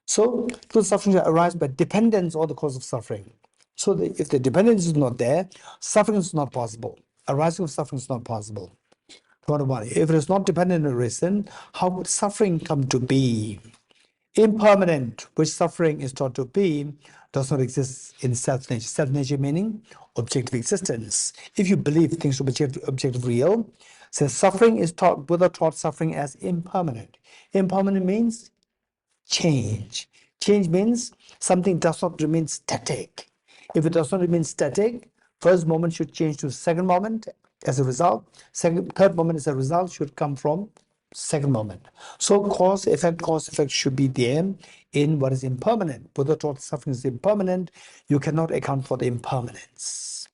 So truth of suffering should arise by dependence on the cause of suffering. So if the dependence is not there, suffering is not possible. Arising of suffering is not possible. 21. If it is not dependent on reason, how would suffering come to be? Impermanent, which suffering is thought to be, does not exist in self-nature. Self-nature meaning objective existence. If you believe things to be objective real, so suffering is taught, Buddha taught suffering as impermanent. Impermanent means change. Change means something does not remain static. If it does not remain static, first moment should change to second moment as a result. Third moment as a result should come from second moment. So cause effect should be there in what is impermanent. Buddha taught suffering is impermanent. You cannot account for the impermanence.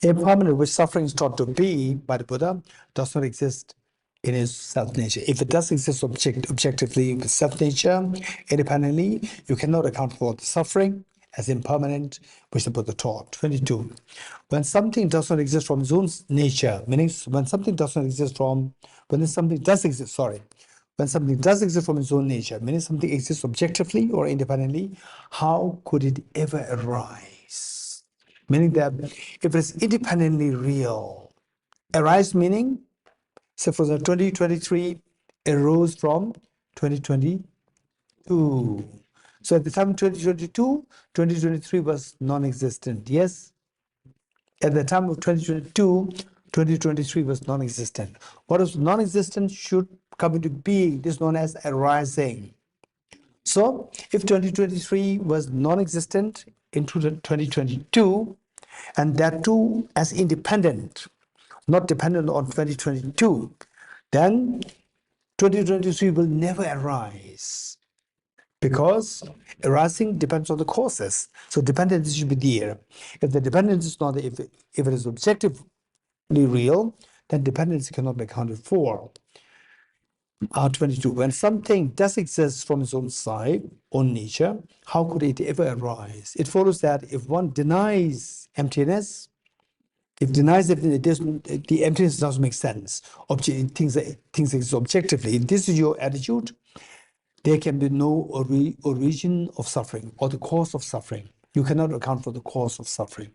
Impermanent, which suffering is taught to be by the Buddha, does not exist in its self-nature. If it does exist objectively with self-nature, independently, you cannot account for the suffering as impermanent, which the Buddha taught. 22. When something does not exist from its own nature, meaning when something does exist from its own nature, meaning something exists objectively or independently, how could it ever arise? Meaning that if it's independently real, arise meaning, so for the 2023 arose from 2022. So at the time of 2022, 2023 was non-existent. Yes? At the time of 2022, 2023 was non-existent. What is non-existent should come into being. This is known as arising. So if 2023 was non-existent into 2022, and that too as independent, not dependent on 2022, then 2023 will never arise, because arising depends on the causes. So dependence should be there. If the dependence is not, if it is objectively real, then dependency cannot be accounted for. 22. When something does exist from its own side, own nature, how could it ever arise? It follows that if one denies emptiness, if denies that it doesn't, the emptiness doesn't make sense. Things exist objectively. If this is your attitude, there can be no origin of suffering or the cause of suffering. You cannot account for the cause of suffering.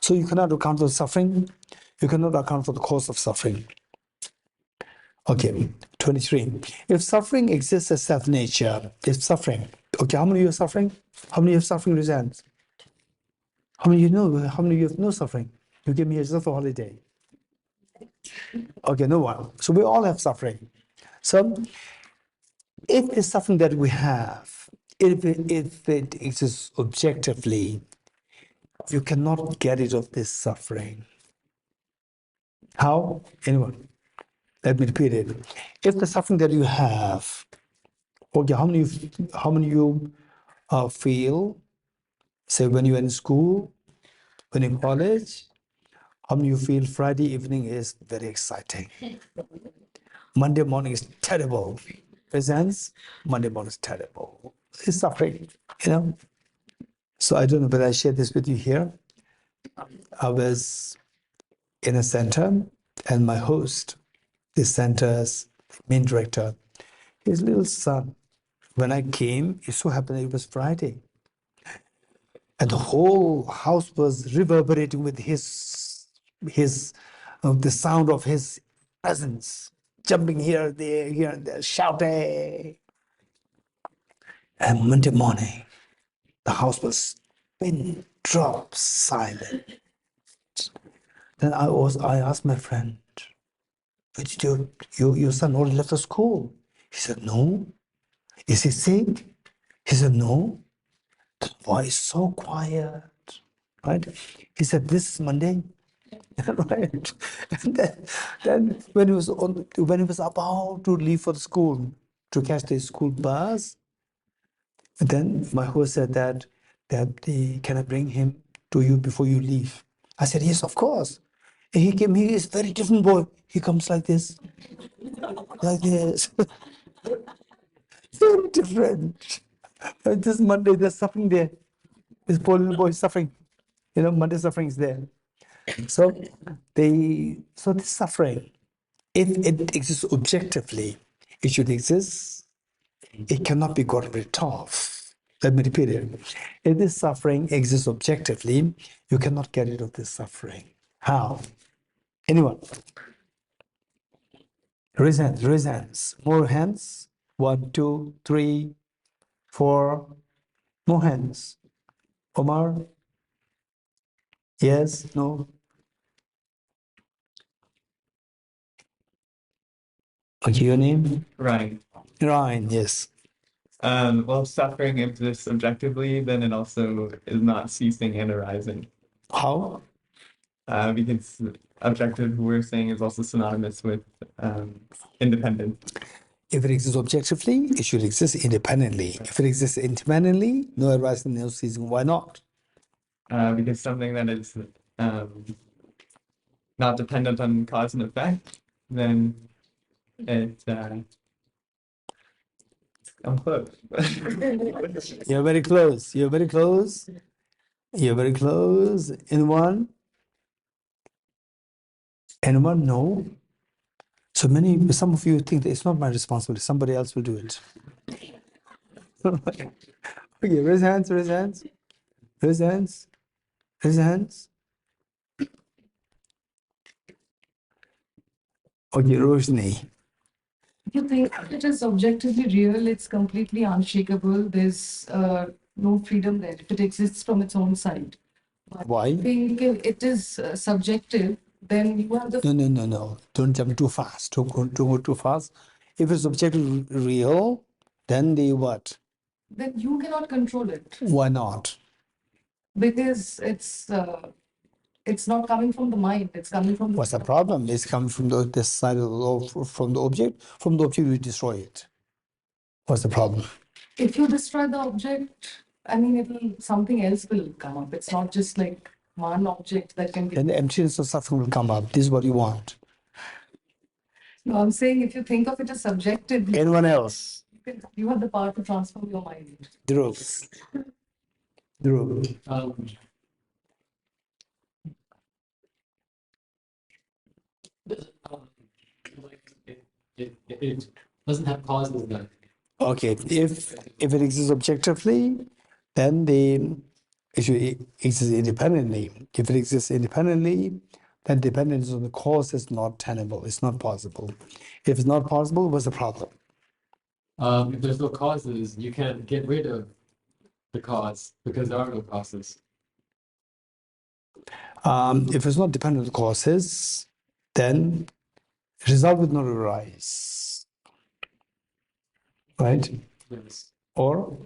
So you cannot account for suffering. You cannot account for the cause of suffering. Okay, 23. If suffering exists as self-nature, if suffering, okay, how many of you are suffering? How many of you have suffering resents? How many of you know? How many of you have no suffering? You give me yourself a holiday. Okay, no one. So we all have suffering. So if the suffering that we have, if it exists objectively, you cannot get rid of this suffering. How? Anyone? Let me repeat it. If the suffering that you have, okay, how many of you feel, say, when you're in school, when in college, how many of you feel Friday evening is very exciting? Monday morning is terrible. Presents, Monday morning is terrible. It's suffering, you know? So I don't know whether I share this with you here. I was in a center, and my host, the center's main director, his little son, when I came, it so happened it was Friday. And the whole house was reverberating with the sound of his presence, jumping here and there, shouting. And Monday morning, the house was pin drop silent. Then I asked my friend, "But your son already left the school?" He said, "No." "Is he sick?" He said, "No." "Why is so quiet?" Right? He said, "This is Monday." Right? And then when he was about to leave for the school to catch the school bus, and then my host said that can I bring him to you before you leave? I said, "Yes, of course." And he came. He is a very different boy. He comes like this, like this. Very different. This Monday, there's suffering there. This poor little boy is suffering. You know, Monday suffering is there. So this suffering, if it exists objectively, it should exist. It cannot be got rid of. Let me repeat it. If this suffering exists objectively, you cannot get rid of this suffering. How? Anyone? Raise hands. More hands. 1, 2, 3, 4. More hands. Omar? Yes? No? Okay, your name? Right. Ryan, yes. Well, if suffering exists objectively, then it also is not ceasing and arising. How? Because objective, we're saying, is also synonymous with independent. If it exists objectively, it should exist independently. If it exists independently, no arising, no ceasing. Why not? Because something that is not dependent on cause and effect, then it I'm close. You're very close. You're very close. You're very close. Anyone? Anyone? No. So some of you think that it's not my responsibility. Somebody else will do it. Okay, raise hands. Raise hands. Raise hands. Raise hands. Okay, Roshni. You think it is objectively real, it's completely unshakable, there's no freedom there if it exists from its own side. Why? I think if it is subjective, then you have the No. Don't jump too fast. Don't go too fast. If it's objectively real, then the what? then you cannot control it Why not? because it's not coming from the mind. It's coming from the What's the problem? It's coming from this side from the object. From the object, you destroy it. What's the problem? If you destroy the object, I mean, something else will come up. It's not just like one object that can be. Then the emptiness of suffering will come up. This is what you want. No, I'm saying if you think of it as subjective, Anyone else? you have the power to transform your mind. Dhruv. It doesn't have causes then. Okay, if it exists objectively, then it should exist independently. If it exists independently, then dependence on the cause is not tenable. It's not possible. If it's not possible, what's the problem? If there's no causes, you can't get rid of the cause because there are no causes. If it's not dependent on the causes, then result will not arise. Right? Yes. Or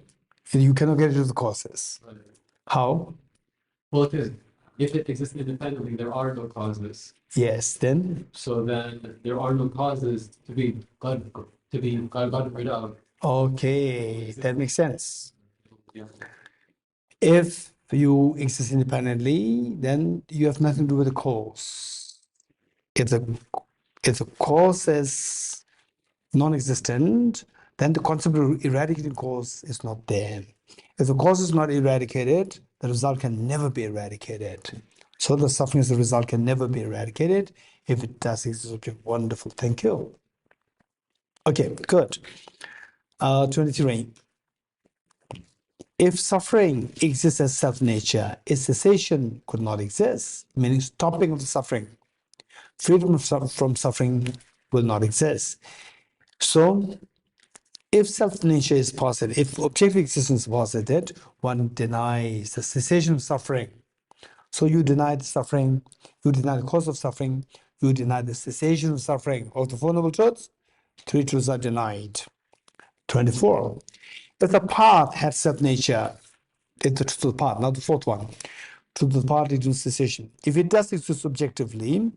you cannot get rid of the causes. How? Well, if it exists independently, there are no causes. Yes, then. So then there are no causes to be gotten rid of. Okay, that makes sense. Yeah. If you exist independently, then you have nothing to do with the cause. If the cause is non-existent, then the concept of eradicating cause is not there. If the cause is not eradicated, the result can never be eradicated. So the suffering as a result can never be eradicated. If it does exist, okay, wonderful. Thank you. Okay, good. 23. If suffering exists as self-nature, its cessation could not exist, meaning stopping of the suffering. Freedom from suffering will not exist. So, if self-nature is posited, if objective existence is posited, one denies the cessation of suffering. So you deny the suffering, you deny the cause of suffering, you deny the cessation of suffering. Of the Four Noble Truths, 3 truths are denied. 24. If the path had self-nature, it's the truth of the path, not the fourth one. Truth of the path is cessation. If it does exist objectively,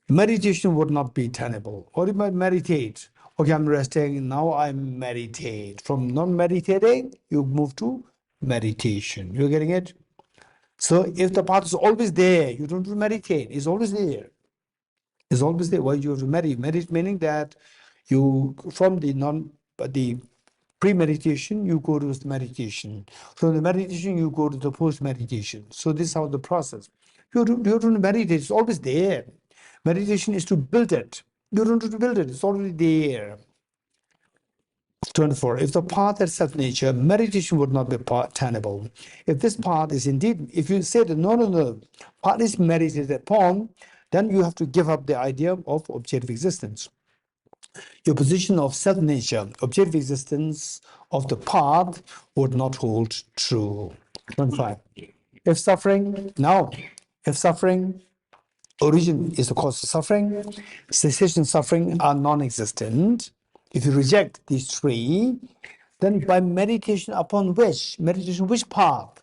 meditation would not be tenable. What if I meditate? Okay, I'm resting, now I meditate. From non-meditating, you move to meditation. You're getting it? So if the path is always there, you don't meditate, it's always there. It's always there. Why do you have to meditate? Meditate meaning that you, from the pre-meditation, you go to the meditation. From the meditation, you go to the post-meditation. So this is how the process. You don't meditate, it's always there. Meditation is to build it. You don't have to build it, it's already there. 24. If the path is self-nature, meditation would not be tenable. If this path is indeed, if you say that no, path is meditated upon, then you have to give up the idea of objective existence. Your position of self-nature, objective existence of the path would not hold true. 25. If suffering origin is the cause of suffering, cessation suffering are non-existent. If you reject these three, then by meditation upon which path?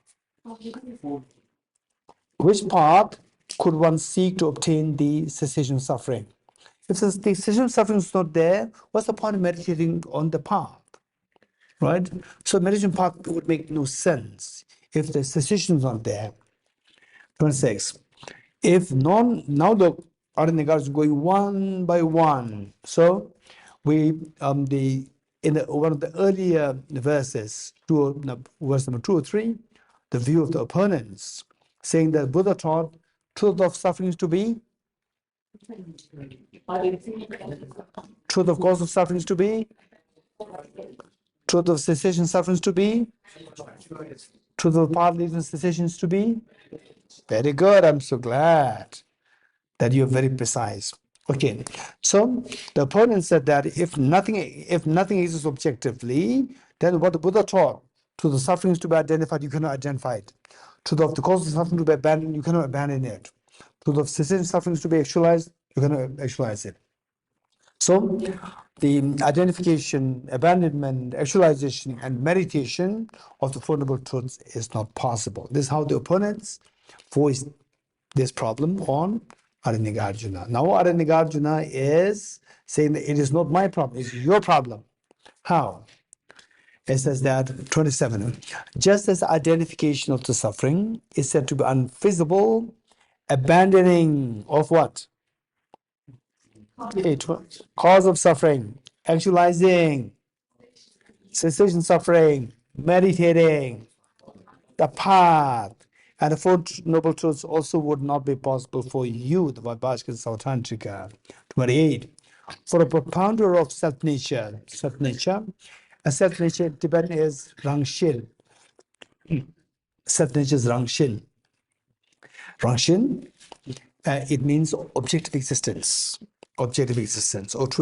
Which path could one seek to obtain the cessation of suffering? If the cessation of suffering is not there, what's the point of meditating on the path? Right? So meditation path would make no sense if the cessation is not there. 26. If now look, Aranyaka is going one by one. So we in one of the earlier verses, verse number 2 or 3, the view of the opponents, saying that Buddha taught truth of suffering is to be, truth of cause of suffering is to be, truth of cessation suffering is to be, truth of path leading to cessation is to be. Very good. I'm so glad that you're very precise. Okay, so the opponent said that if nothing exists objectively, then what the Buddha taught to the sufferings to be identified, you cannot identify it. Truth of the cause of suffering to be abandoned, you cannot abandon it. Truth of cessation suffering is to be actualized, you cannot actualize it. So the identification, abandonment, actualization, and meditation of the Four Noble Truths is not possible. This is how the opponents voice this problem on Aranyagārjuna. Now Aranyagārjuna is saying that it is not my problem, it's your problem. How? It says that 27. Just as identification of the suffering is said to be unfeasible, abandoning of what? Cause of suffering, actualizing, cessation suffering, meditating, the path, and the Four Noble Truths also would not be possible for you, the Vaibhashika Sautantrika. 28. For a propounder of self-nature, a self-nature in Tibetan is Rangshil. Self-nature is Rangshil. Rangshil, it means objective existence or true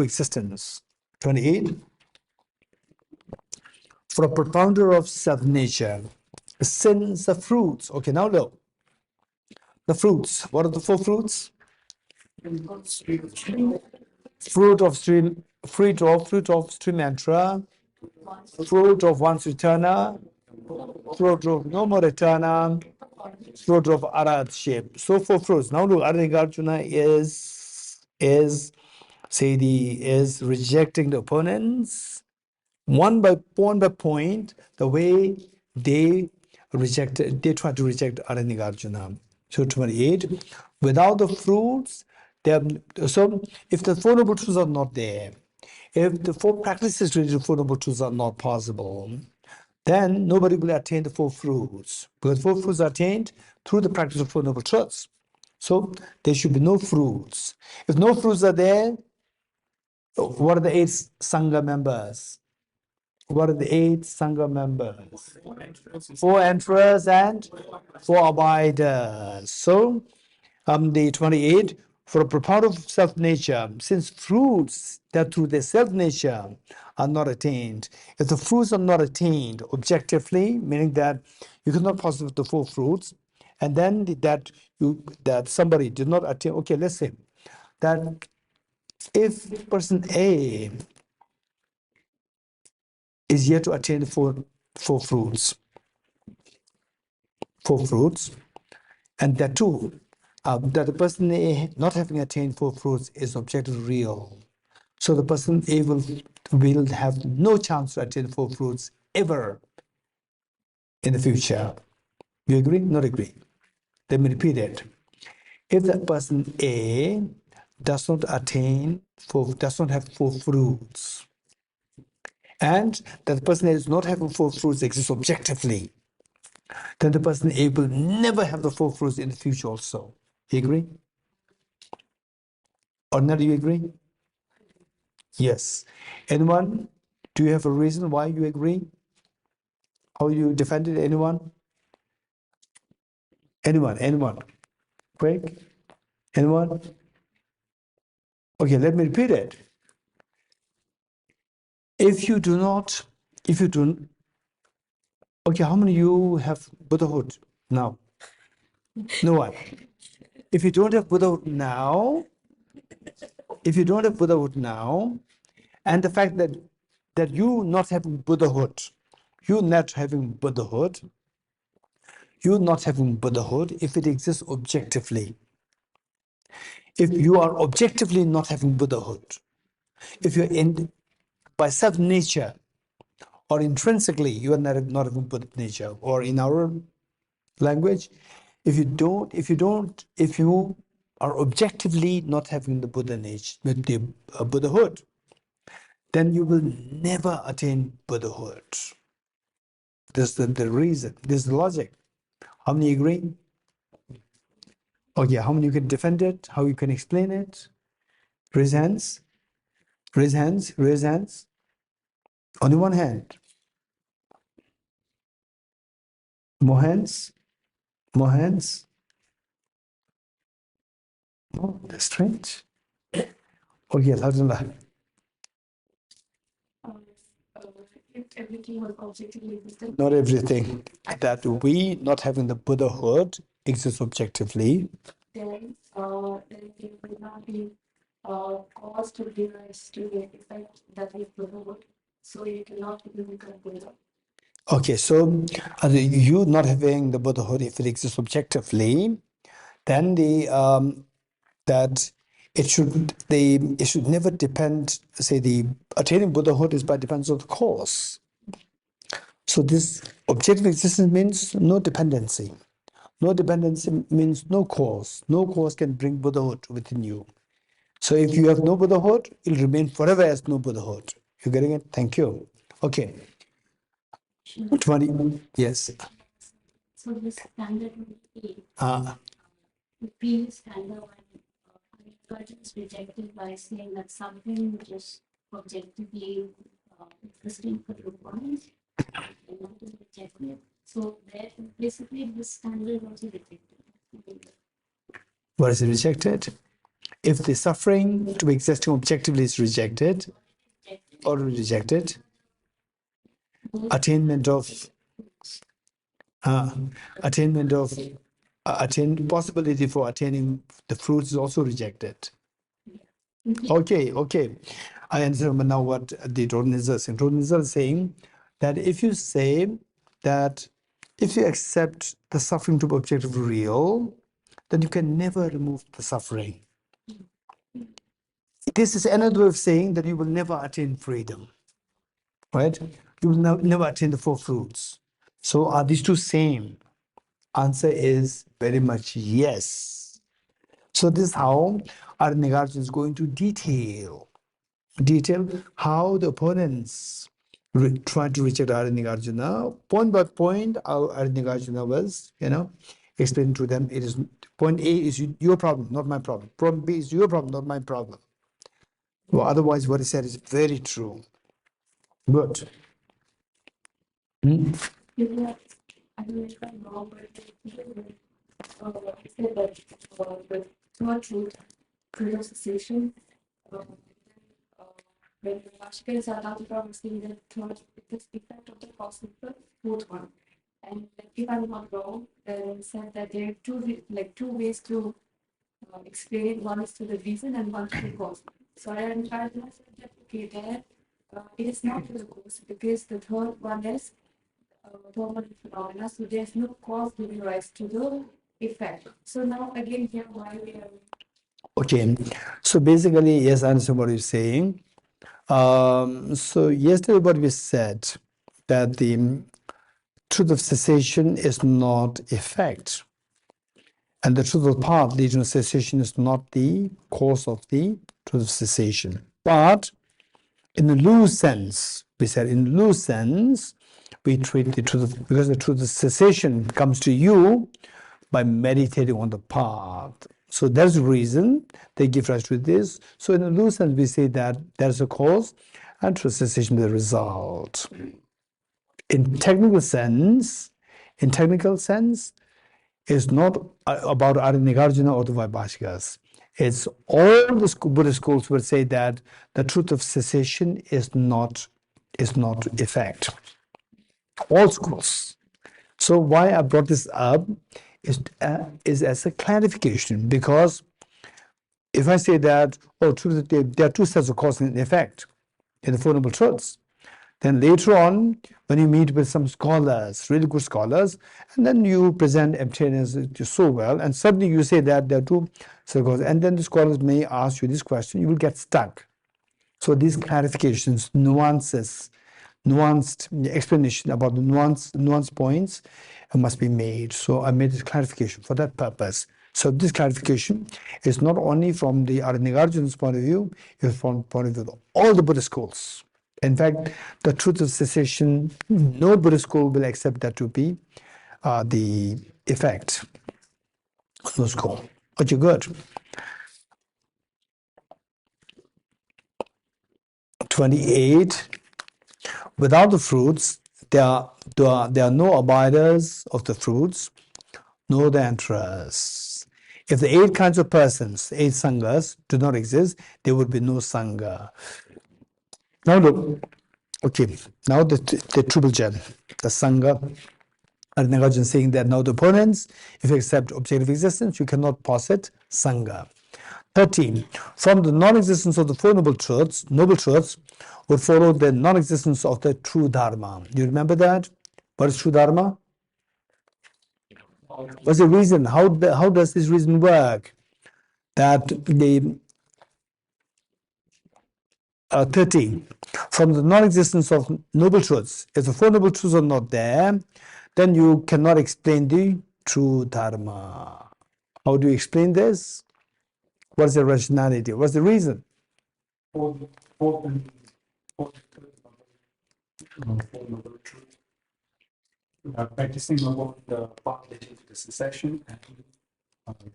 existence. 28. For a propounder of self-nature, sins the fruits. Okay, now look. The fruits. What are the four fruits? Fruit of stream mantra, fruit of one's returner, fruit of no more returner, fruit of aratship. So four fruits. Now look, Aranyagārjuna is rejecting the opponents one by point, the way they try to reject Aranyagārjuna. So 28, without the fruits, so if the Four Noble Truths are not there, if the four practices related to Four Noble Truths are not possible, then nobody will attain the four fruits. Because four fruits are attained through the practice of Four Noble Truths. So there should be no fruits. If no fruits are there, what are the 8 Sangha members? What are the 8 Sangha members? 4 enterers and 4 abiders. So, the 28, for a propounder of self-nature, since fruits that through their self-nature are not attained, if the fruits are not attained objectively, meaning that you cannot possibly the 4 fruits, and then that somebody did not attain, okay, let's say that if person A is yet to attain four fruits, and that too, that the person A not having attained four fruits is objectively real. So the person A will have no chance to attain four fruits ever in the future. You agree? Not agree? Let me repeat it. If that person A does not have four fruits, and that the person A is not having four fruits exists objectively, then the person A will never have the four fruits in the future also. You agree? Or not, do you agree? Yes. Anyone? Do you have a reason why you agree? How you defended anyone? Anyone? Quick? Anyone? Okay, let me repeat it. Okay, how many of you have Buddhahood now? No one. If you don't have Buddhahood now, and the fact that you not having Buddhahood, if it exists objectively, if you are objectively not having Buddhahood, if you're by self-nature or intrinsically you are not having Buddha nature, or in our language, if you are objectively not having the Buddha nature, the Buddhahood, then you will never attain Buddhahood. This is the reason. This is the logic. How many agree? Okay, how many you can defend it? How you can explain it? Raise hands. Raise hands. Raise hands. Only one hand. More hands. More hands. Oh, that's strange. Okay, Alhamdulillah. Uh, if everything was objectively existent. Not everything. That we, not having the Buddhahood, exists objectively. Then there will not be cause to give rise to the effect that is Buddhahood. So you cannot even become Buddha. Okay, so you not having the Buddhahood, if it exists objectively, then that it should never depend. Say the attaining Buddhahood is by dependence of the cause. So this objective existence means no dependency. No dependency means no cause. No cause can bring Buddhahood within you. So if you have no Buddhahood, it'll remain forever as no Buddhahood. You getting it? Thank you. Okay. 20. Yes. So this standard will be the previous standard when person is rejected by saying that something which is objectively existing for the bodies and not to be rejected. So that basically this standard was rejected. What is rejected? If the suffering to be existing objectively is rejected or rejected, attainment of possibility for attaining the fruits is also rejected. Okay. I understand now what the Rodnizar is saying. Rodnizar is saying that if you say that if you accept the suffering to be objectively real, then you can never remove the suffering. This is another way of saying that you will never attain freedom, right? You will never attain the four fruits. So are these two same? Answer is very much yes. So this is how our Nagarjuna is going to detail how the opponents tried to reject Nagarjuna. Point by point, how Nagarjuna was, explained to them. It is point A is your problem, not my problem. Problem B is your problem, not my problem. Well, otherwise, what he said is very true. Good. Yeah, I don't know if I'm wrong, but I said that the third truth, truth of cessation, when the Vashika is allowed to saying that third is the effect of the cause of the fourth one. And if I'm not wrong, then said that there are two ways to explain it. One is to the reason and one to the cause. So I am trying to say that okay, there it is not to the cause because the third one is thermal phenomena. So there's no cause giving rise to the effect. So now again here why we are Okay. So basically, yes, I understand what you're saying. So yesterday, what we said that the truth of cessation is not effect, and the truth of path leading to cessation is not the cause of the truth of cessation. But in the loose sense, we said in loose sense, we treat the truth because the truth of cessation comes to you by meditating on the path. So that's the reason they give rise to this. So in the loose sense, we say that there's a cause and truth cessation the result. In technical sense, it's not about Nagarjuna or the Vaibhashikas. It's all the Buddhist schools will say that the truth of cessation is not effect. All schools. So why I brought this up is as a clarification, because if I say that, truth, there are two sets of cause and effect in the Four Noble Truths, then later on, when you meet with some scholars, really good scholars, and then you present emptiness so well, and suddenly you say that there are two sets of causes, and then the scholars may ask you this question, you will get stuck. So these clarifications, nuanced explanation about the nuanced points must be made. So I made this clarification for that purpose. So this clarification is not only from the Nagarjuna's point of view, it's from the point of view of all the Buddhist schools. In fact, the truth of cessation, no Buddhist school will accept that to be the effect. No school. Okay, good. 28. Without the fruits, there are no abiders of the fruits, nor the enterers. If the 8 kinds of persons, 8 sanghas, do not exist, there would be no sangha. Now look, Okay, now the triple gem, the Sangha. And Nagarjuna saying that now the opponents, if you accept objective existence, you cannot posit Sangha. 13. From the non-existence of the Four Noble Truths would follow the non-existence of the true Dharma. Do you remember that? What is true Dharma? What's the reason? How does this reason work? That the 13. From the non-existence of noble truths, if the Four Noble Truths are not there, then you cannot explain the true Dharma. How do you explain this? What's the rationality? What's the reason? Practicing about the path leading to the cessation and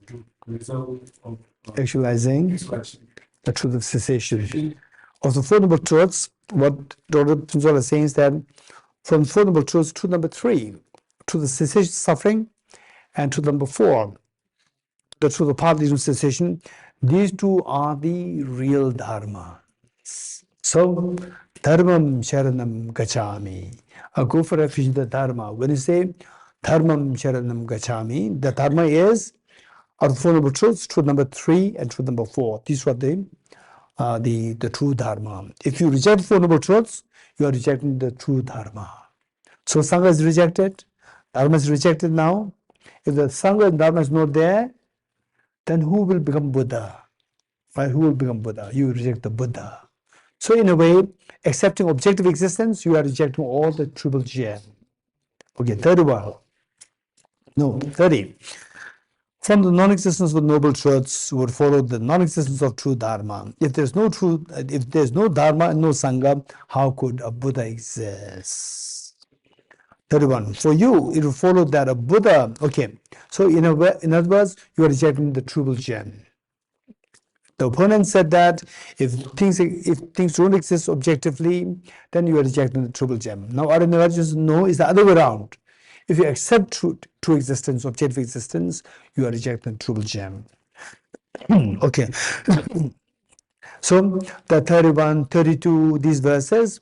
to resolve of Actualizing expression. the truth of cessation. Of the Four Noble Truths, what Dr. Pinzola is saying is that from Four Noble Truths, truth number 3, to the cessation of suffering, and truth number 4, the truth of path leading to cessation, these two are the real Dharma. So, Dharmam Sharanam Gacchami. I go for refuge in the Dharma. When you say Dharmam Sharanam Gacchami, the Dharma is out of Four Noble Truths, truth number 3 and truth number 4. These are the true Dharma. If you reject Four Noble Truths, you are rejecting the true Dharma. So Sangha is rejected, Dharma is rejected now. If the Sangha and Dharma is not there, then who will become Buddha? Right? Who will become Buddha? You reject the Buddha. So in a way, accepting objective existence, you are rejecting all the triple gem. Okay, 31. No, 30. From the non-existence of noble truths would follow the non-existence of true Dharma. If there's no Dharma and no Sangha, how could a Buddha exist? 31. For you, it will follow that a Buddha. Okay, so in other words, you are rejecting the triple gem. The opponent said that if things don't exist objectively, then you are rejecting the triple gem. Now, Arunavajas no, is the other way around. If you accept true existence, objective existence, you are rejecting the triple gem. Okay. So the 31, 32, these verses,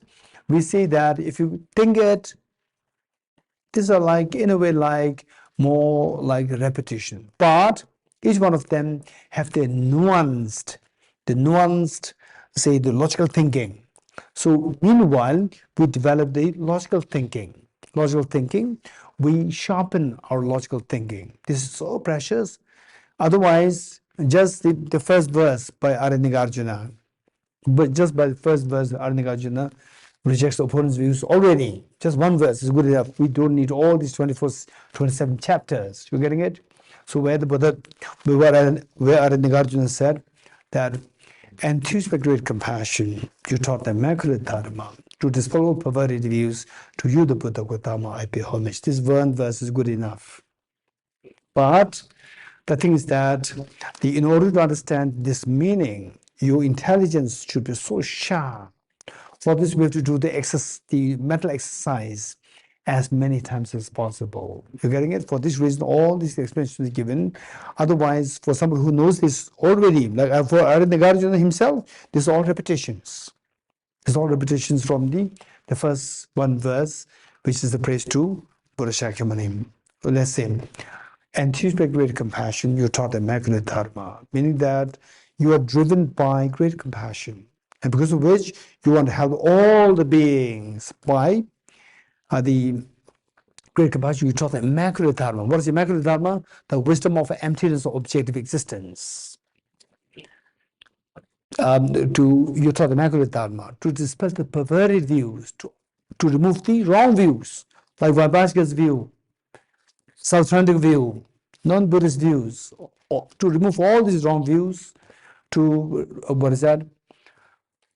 we see that if you think it, these are like, in a way, like more like repetition. But each one of them have the nuanced, say, the logical thinking. So meanwhile, we develop the logical thinking. We sharpen our logical thinking. This is so precious. Otherwise, just the first verse by Aranagarjuna, but just by the first verse, Aranagarjuna rejects the opponent's views already. Just one verse is good enough. We don't need all these 27 chapters. You're getting it? So where Aranagarjuna said that, and choose by great compassion, you taught the immaculate Dharma. To dispel all perverted views, to you the Buddha Gautama, I pay homage. This one verse is good enough. But the thing is that in order to understand this meaning, your intelligence should be so sharp. For this, we have to do the mental exercise as many times as possible. You're getting it? For this reason, all these explanations are given. Otherwise, for somebody who knows this already, like for Aranagarjuna himself, these are all repetitions. These are all repetitions from the first one verse, which is the praise to Buddha Shakyamuni. Let's say, and teach by great compassion, you taught the immaculate Dharma, meaning that you are driven by great compassion, and because of which you want to help all the beings by the great compassion. You taught the immaculate Dharma. What is the immaculate Dharma? The wisdom of emptiness of objective existence. You taught the immaculate Dharma to dispel the perverted views, to remove the wrong views, like Vaibhashika's view, Sautrantic view, non-Buddhist views, to remove all these wrong views, to what is that?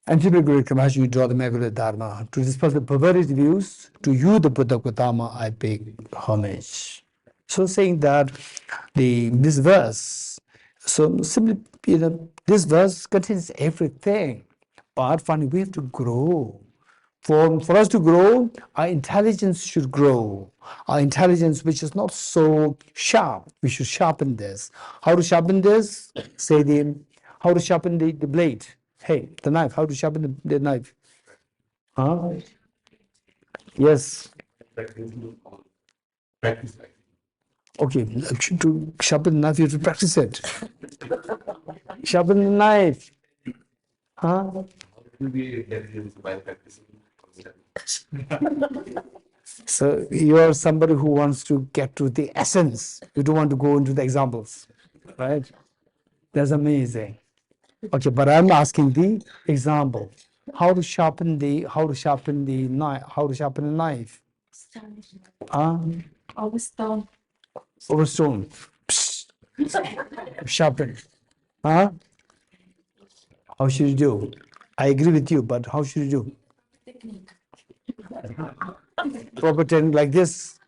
And to be great compassion, you draw the immaculate Dharma. To dispel the perverted views, to you, the Buddha Gautama, I pay homage. So saying that this verse, so simply, this verse contains everything. But finally, we have to grow. For us to grow, our intelligence should grow. Our intelligence, which is not so sharp, we should sharpen this. How to sharpen this? How to sharpen the blade? Hey, the knife, how to sharpen the knife? Huh? Yes. Practice. Okay. To sharpen the knife, you have to practice it. Sharpen the knife. Huh? By practicing. So you are somebody who wants to get to the essence. You don't want to go into the examples, right? That's amazing. Okay, but I'm asking the example. How to sharpen the knife? How to sharpen a knife? Stone. Ah, Always stone. over stone. Psst. Sharpen. Huh? How should you do? I agree with you, but how should you do? Technique. Proper technique like this.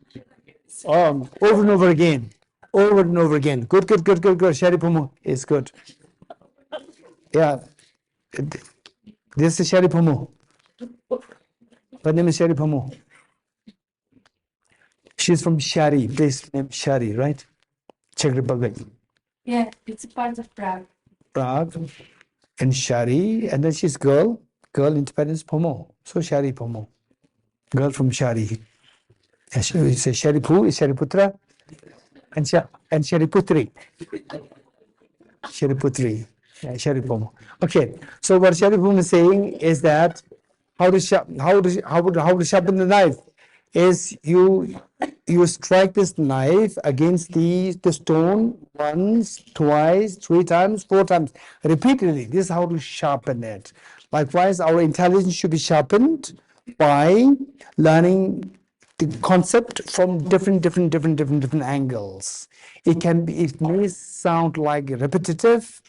Over and over again. Over and over again. Good, good, good, good, good. Shari Pumu is good. Yeah. This is Shari Pumu. Her name is Shari Pumu. She's from Shari, place named Shari, right? Czech Republic. Yeah, it's a part of Prague. Prague and Shari, and then she's girl independence Pomo. So Shari Pomo. Girl from Shari. And she say Shari Pu is Shari Putra and Shari Putri. Shari Putri. Yeah, Shari Pomo. Okay. So what Shari Pomo is saying is that how to sharpen the knife is you strike this knife against the stone once, twice, 3 times, 4 times, repeatedly. This is how to sharpen it. Likewise, our intelligence should be sharpened by learning the concept from different angles. It may sound like repetitive,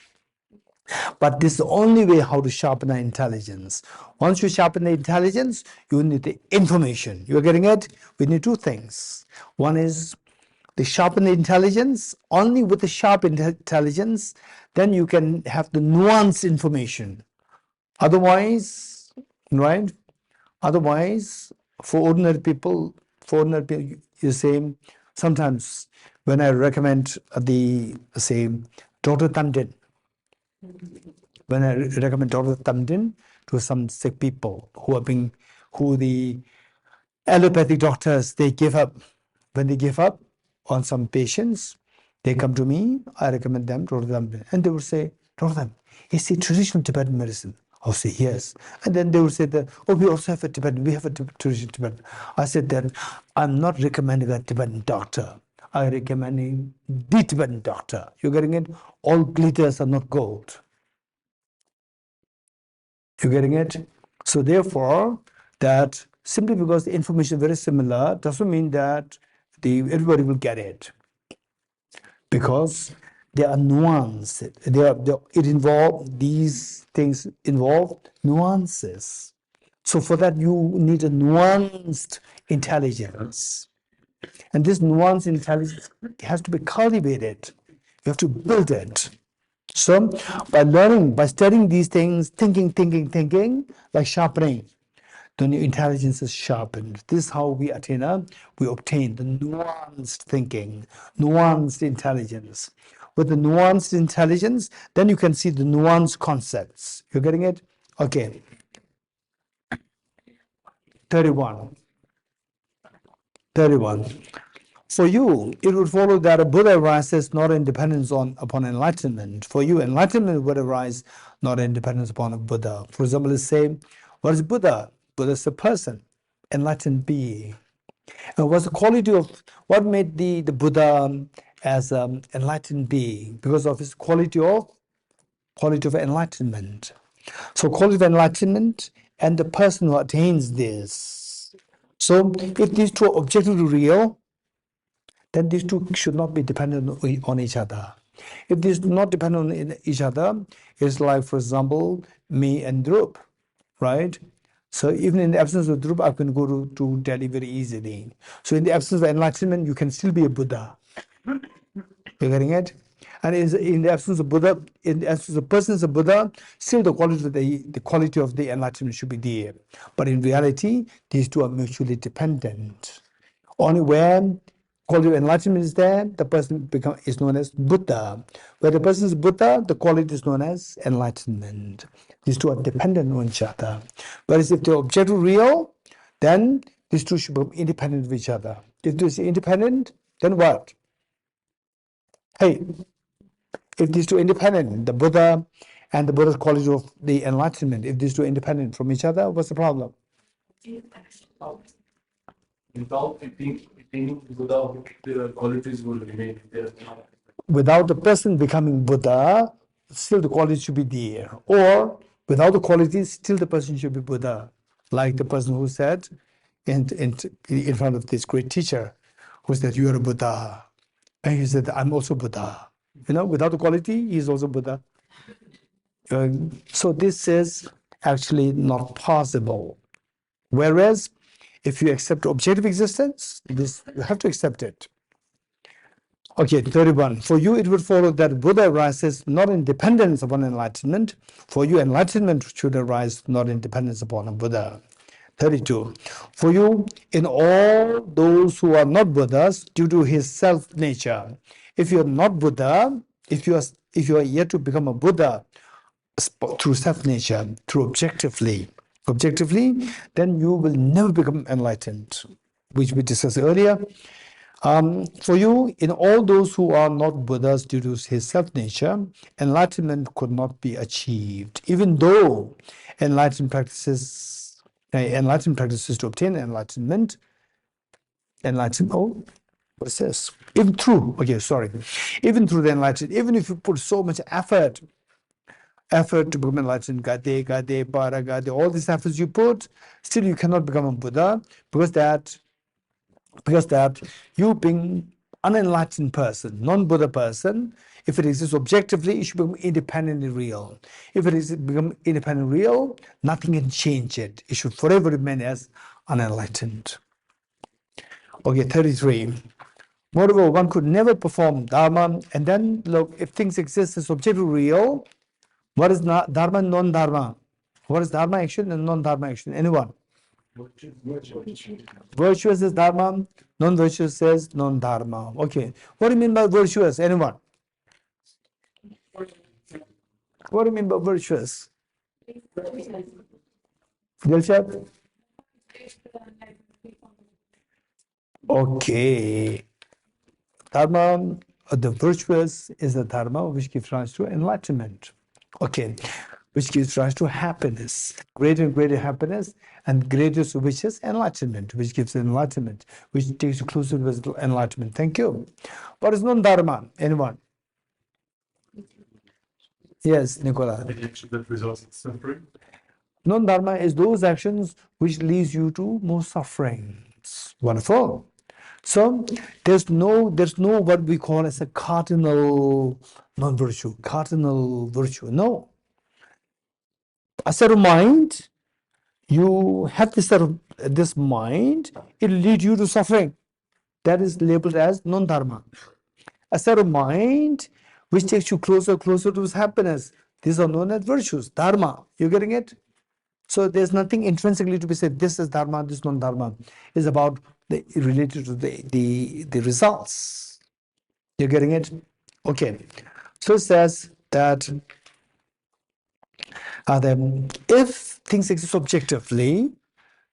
but this is the only way how to sharpen our intelligence. Once you sharpen the intelligence, you need the information. You're getting it? We need 2 things. One is the sharpen the intelligence. Only with the sharp intelligence, then you can have the nuanced information. Otherwise, right? Otherwise, for ordinary people, you say, sometimes when I recommend Dr. Tandin, when I recommend Dr. Tamdin to some sick people who the allopathic doctors, they give up. When they give up on some patients, they come to me, I recommend them Dr. Tamdin. And they would say, Dr. Tamdin, is it traditional Tibetan medicine? I'll say, yes. And then they would say that, oh, we also have a Tibetan, we have a traditional Tibetan. I said that I'm not recommending a Tibetan doctor. I'm recommending the Tibetan doctor. You're getting it? All glitters are not gold. You're getting it? So therefore, that simply because the information is very similar doesn't mean that everybody will get it. Because they are nuanced. These things involve nuances. So for that, you need a nuanced intelligence. And this nuanced intelligence has to be cultivated. You have to build it. So by studying these things, thinking, like sharpening, then your intelligence is sharpened. This is how we obtain the nuanced thinking, nuanced intelligence. With the nuanced intelligence, then you can see the nuanced concepts. You're getting it? Okay. 31. For you, it would follow that a Buddha arises not in dependence upon enlightenment. For you, enlightenment would arise not in dependence upon a Buddha. For example, let's say, what is Buddha? Buddha is a person, enlightened being. And what's the quality of what made the Buddha as an enlightened being? Because of his quality of enlightenment. So quality of enlightenment and the person who attains this. So if these 2 are objectively real, then these 2 should not be dependent on each other. If these do not depend on each other, it's like, for example, me and Dhruv, right? So even in the absence of Dhruv, I can go to Delhi very easily. So in the absence of enlightenment, you can still be a Buddha. You're getting it? And in the absence of Buddha, in the absence of person as a Buddha, still the quality of the enlightenment should be there. But in reality, these 2 are mutually dependent. Only when quality of enlightenment is there, the person is known as Buddha. Where the person is Buddha, the quality is known as enlightenment. These 2 are dependent on each other. Whereas if they're objectively real, then These two should become independent of each other. If this is independent, then what? Hey, if these two are independent, the Buddha and the Buddha's quality of the enlightenment, if these two are independent from each other, what's the problem? Without attaining Buddha, the qualities will remain there. Without the person becoming Buddha, still the qualities should be there. Or without the qualities, still the person should be Buddha. Like the person who said in front of this great teacher, who said, "You are a Buddha." And he said, "I'm also Buddha." Without the quality, he is also Buddha. So this is actually not possible. Whereas, if you accept objective existence, this you have to accept it. Okay, 31. For you, it would follow that Buddha arises not in dependence upon enlightenment. For you, enlightenment should arise not in dependence upon a Buddha. 32. For you, in all those who are not Buddhas, due to his self-nature. If you are not Buddha, if you are yet to become a Buddha through self-nature, through objectively, then you will never become enlightened, which we discussed earlier. For you, in all those who are not Buddhas due to his self-nature, enlightenment could not be achieved, even though enlightened practices to obtain enlightenment. What's this? Even through the enlightenment, even if you put so much effort to become enlightened, gade, para, gade, all these efforts you put, still you cannot become a Buddha because that you being unenlightened person, non-Buddha person, if it exists objectively, it should become independently real. If it is become independently real, nothing can change it. It should forever remain as unenlightened. Okay, 33. Moreover, one could never perform Dharma, and then look, if things exist as objectively real, what is Dharma and non-Dharma? What is Dharma action and non-Dharma action? Anyone? Virtuous is Dharma, non-virtuous is non-Dharma. Okay. What do you mean by virtuous? Anyone? What do you mean by virtuous? Dilshad? Okay. Dharma, the virtuous is the Dharma which gives rise to enlightenment. Okay. Which gives rise to happiness, greater and greater happiness, and greatest which is enlightenment, which gives enlightenment, which takes you closer to enlightenment. Thank you. What is non-Dharma? Anyone? Yes, Nicola. Any action that results in suffering? Non-Dharma is those actions which leads you to more sufferings. Wonderful. So there's no what we call as a cardinal non-virtue, cardinal virtue. No. A set of mind, you have this mind, it will lead you to suffering. That is labeled as non-Dharma. A set of mind which takes you closer to happiness. These are known as virtues, Dharma. You getting it? So there's nothing intrinsically to be said, this is Dharma, this is non-Dharma. It's about related to the results. You're getting it? Okay. So it says that if things exist objectively,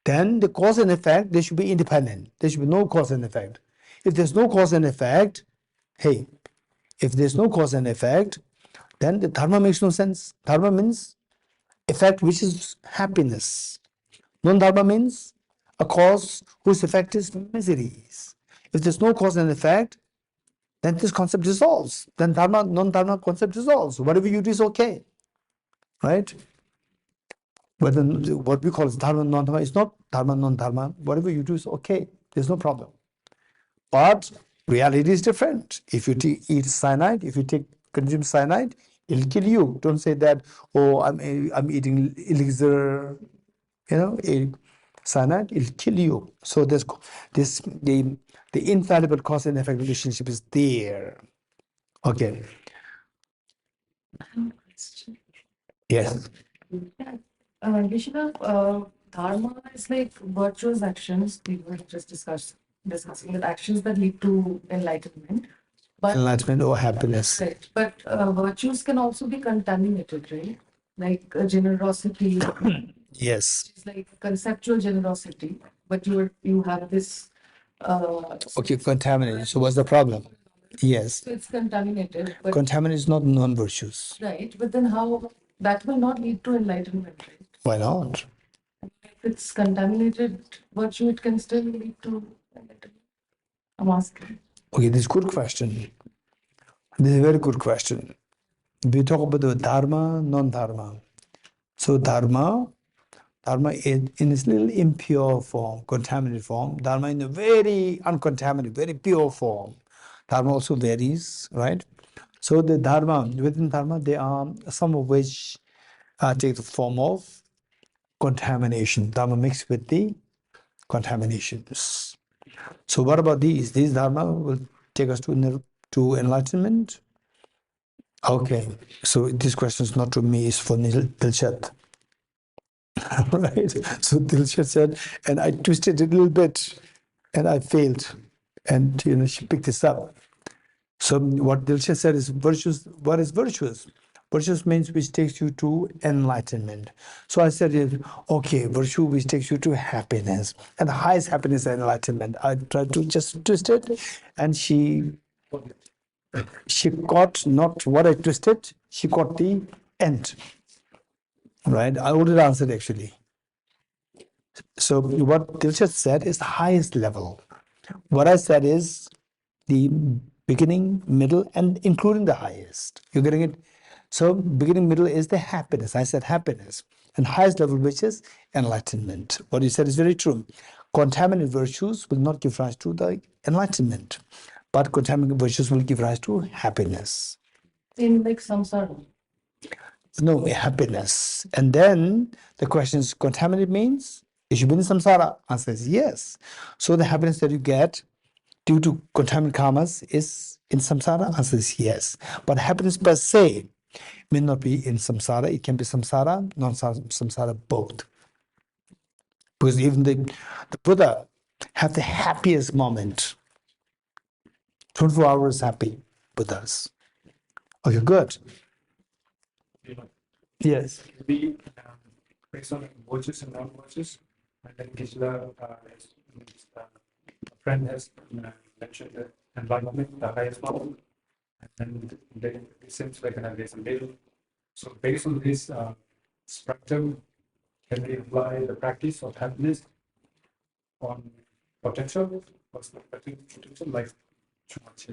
then the cause and effect, they should be independent. There should be no cause and effect. If there's no cause and effect, if there's no cause and effect, then the Dharma makes no sense. Dharma means effect which is happiness. Non-Dharma means a cause whose effect is miseries. If there's no cause and effect, then this concept dissolves. Then Dharma, non-Dharma concept dissolves. Whatever you do is okay. Right? Whether what we call Dharma, non-Dharma is not Dharma, non-Dharma. Whatever you do is okay. There's no problem. But reality is different. If you eat cyanide, if you consume cyanide, it'll kill you. Don't say that, oh, I'm eating elixir, cyanide, it'll kill you. So there's the infallible cause and effect relationship is there. Okay. Yes. Geshe, Dharma is like virtuous actions. We were just discussing that actions that lead to enlightenment. But Enlightenment or happiness. right, but virtues can also be contaminated, right? Like generosity, Yes. which is like conceptual generosity. but you have this. Okay, contaminated. So what's the problem? Yes, So it's contaminated, but contaminated is not non-virtuous. right. But then how that will not lead to enlightenment, right? Why not? If it's contaminated virtue, it can still lead to enlightenment. I'm asking. Okay, this is a good question. This is a very good question. We talk about the dharma, non-dharma. So dharma is in its little impure form, contaminated form. Dharma in a very uncontaminated, very pure form. Dharma also varies, right? So the dharma, within dharma, there are some of which take the form of contamination. Dharma mixed with the contaminations. So what about these? These dharma will take us to enlightenment. Okay, so this question is not to me, it's for Dilshat. Right? So Dilshat said, and I twisted it a little bit and I failed. And she picked this up. So what Dilshat said is virtuous. What is virtuous? Virtuous means which takes you to enlightenment. So I said, okay, virtue which takes you to happiness. And the highest happiness is enlightenment. I tried to just twist it, and she caught not what I twisted, she caught the end. Right? I already answered actually. So what Dilshat said is the highest level. What I said is the beginning, middle, and including the highest. You're getting it? So beginning, middle is the happiness. I said happiness. And highest level, which is enlightenment. What you said is very true. Contaminated virtues will not give rise to the enlightenment, but contaminated virtues will give rise to happiness. In like samsara. No, happiness. And then the question is, contaminated means it should be in samsara. Answer is yes. So the happiness that you get due to contaminated karmas is in samsara? Answer is yes. But happiness per se may not be in samsara. It can be samsara, non-samsara, both. Because even the Buddha had the happiest moment. 24 hours happy Buddhas. Okay, good. Yes. Be based on virtues and non-virtues, and then Gisela, a friend has mentioned the environment, the highest model, and then it seems like there's a middle. So based on this spectrum, can we apply the practice of happiness on potential, personal potential, like too much?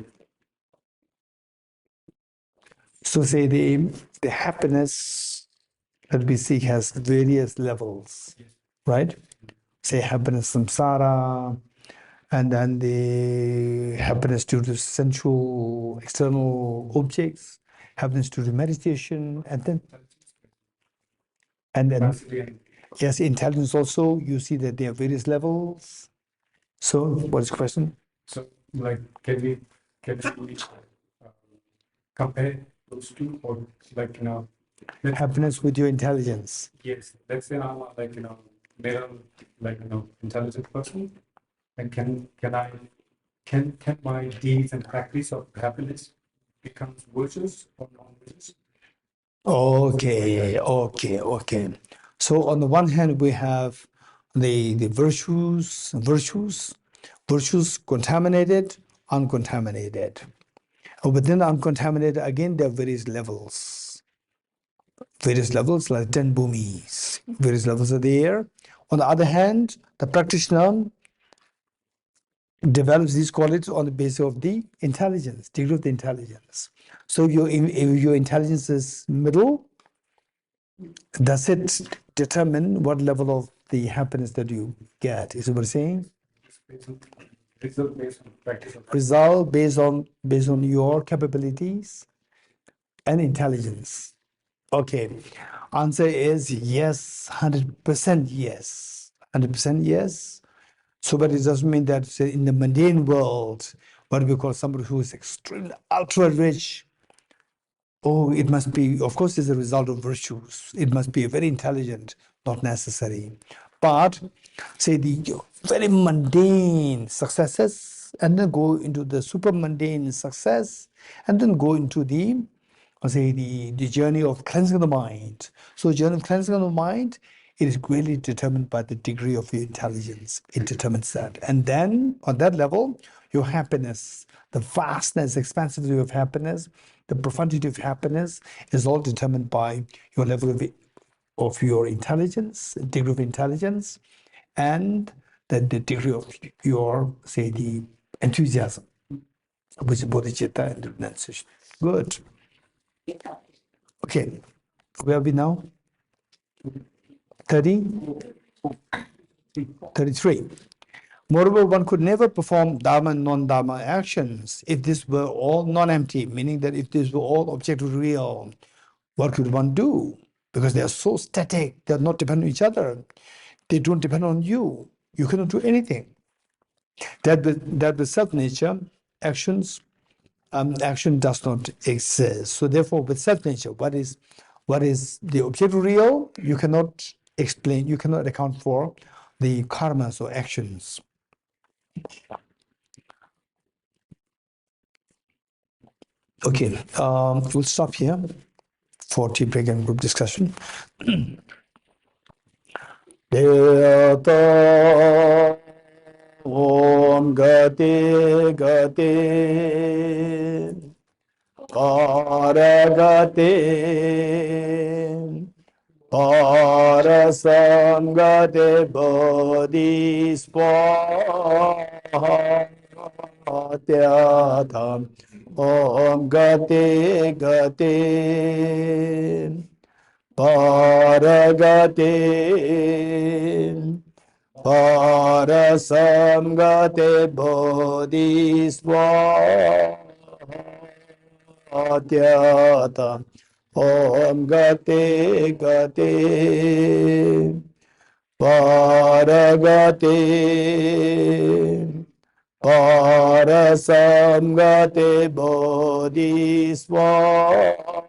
So say the happiness that we seek has various levels, right? Say happiness samsara, and then the happiness due to sensual external objects, happiness due to meditation, and then yes, intelligence also. You see that there are various levels. So, what is the question? So, like, can we compare those two, or like Happiness with your intelligence. yes, let's say I'm like middle, like intelligent person, and can my deeds and practice of happiness becomes virtuous or non-virtuous? Okay. So on the one hand, we have the virtues, contaminated, uncontaminated. Within the uncontaminated, again, there are various levels. Various levels like 10 bhumis. Various levels are there. On the other hand, the practitioner develops these qualities on the basis of the intelligence, degree of the intelligence. So if your intelligence is middle, does it determine what level of the happiness that you get? Is what we're saying? Result based on practice of Result based on your capabilities and intelligence. Okay. Answer is yes, 100% yes. 100% yes. So, but it doesn't mean that say, in the mundane world, what we call somebody who is extremely ultra rich, oh, it must be, of course, it's a result of virtues. It must be very intelligent, not necessary. But say the very mundane successes, and then go into the super mundane success, and then go into the journey of cleansing the mind. So journey of cleansing of the mind It is greatly determined by the degree of your intelligence. It determines that. And then on that level, your happiness, the vastness, expansivity of happiness, the profundity of happiness is all determined by your level of your intelligence, degree of intelligence, and the degree of your, say, the enthusiasm, which is bodhicitta and renunciation. Good. Okay. Where are we now? 30? 33. Moreover, one could never perform dharma and non-dharma actions if this were all non-empty, meaning that if this were all objectively real, what could one do? Because they are so static, they are not dependent on each other. They don't depend on you. You cannot do anything. That with self-nature, action does not exist. So therefore, with self-nature, what is the objective real? You cannot explain, you cannot account for the karmas or actions. Okay, we'll stop here for tea break and group discussion. Deyata Om Gati Gati Paragati Parasangate Bodhispatyatam Om Gati Gati Paragati Parasangate Bodhispatyatam Om Gati Gati Paragati Parasamgate Bodhispatyatam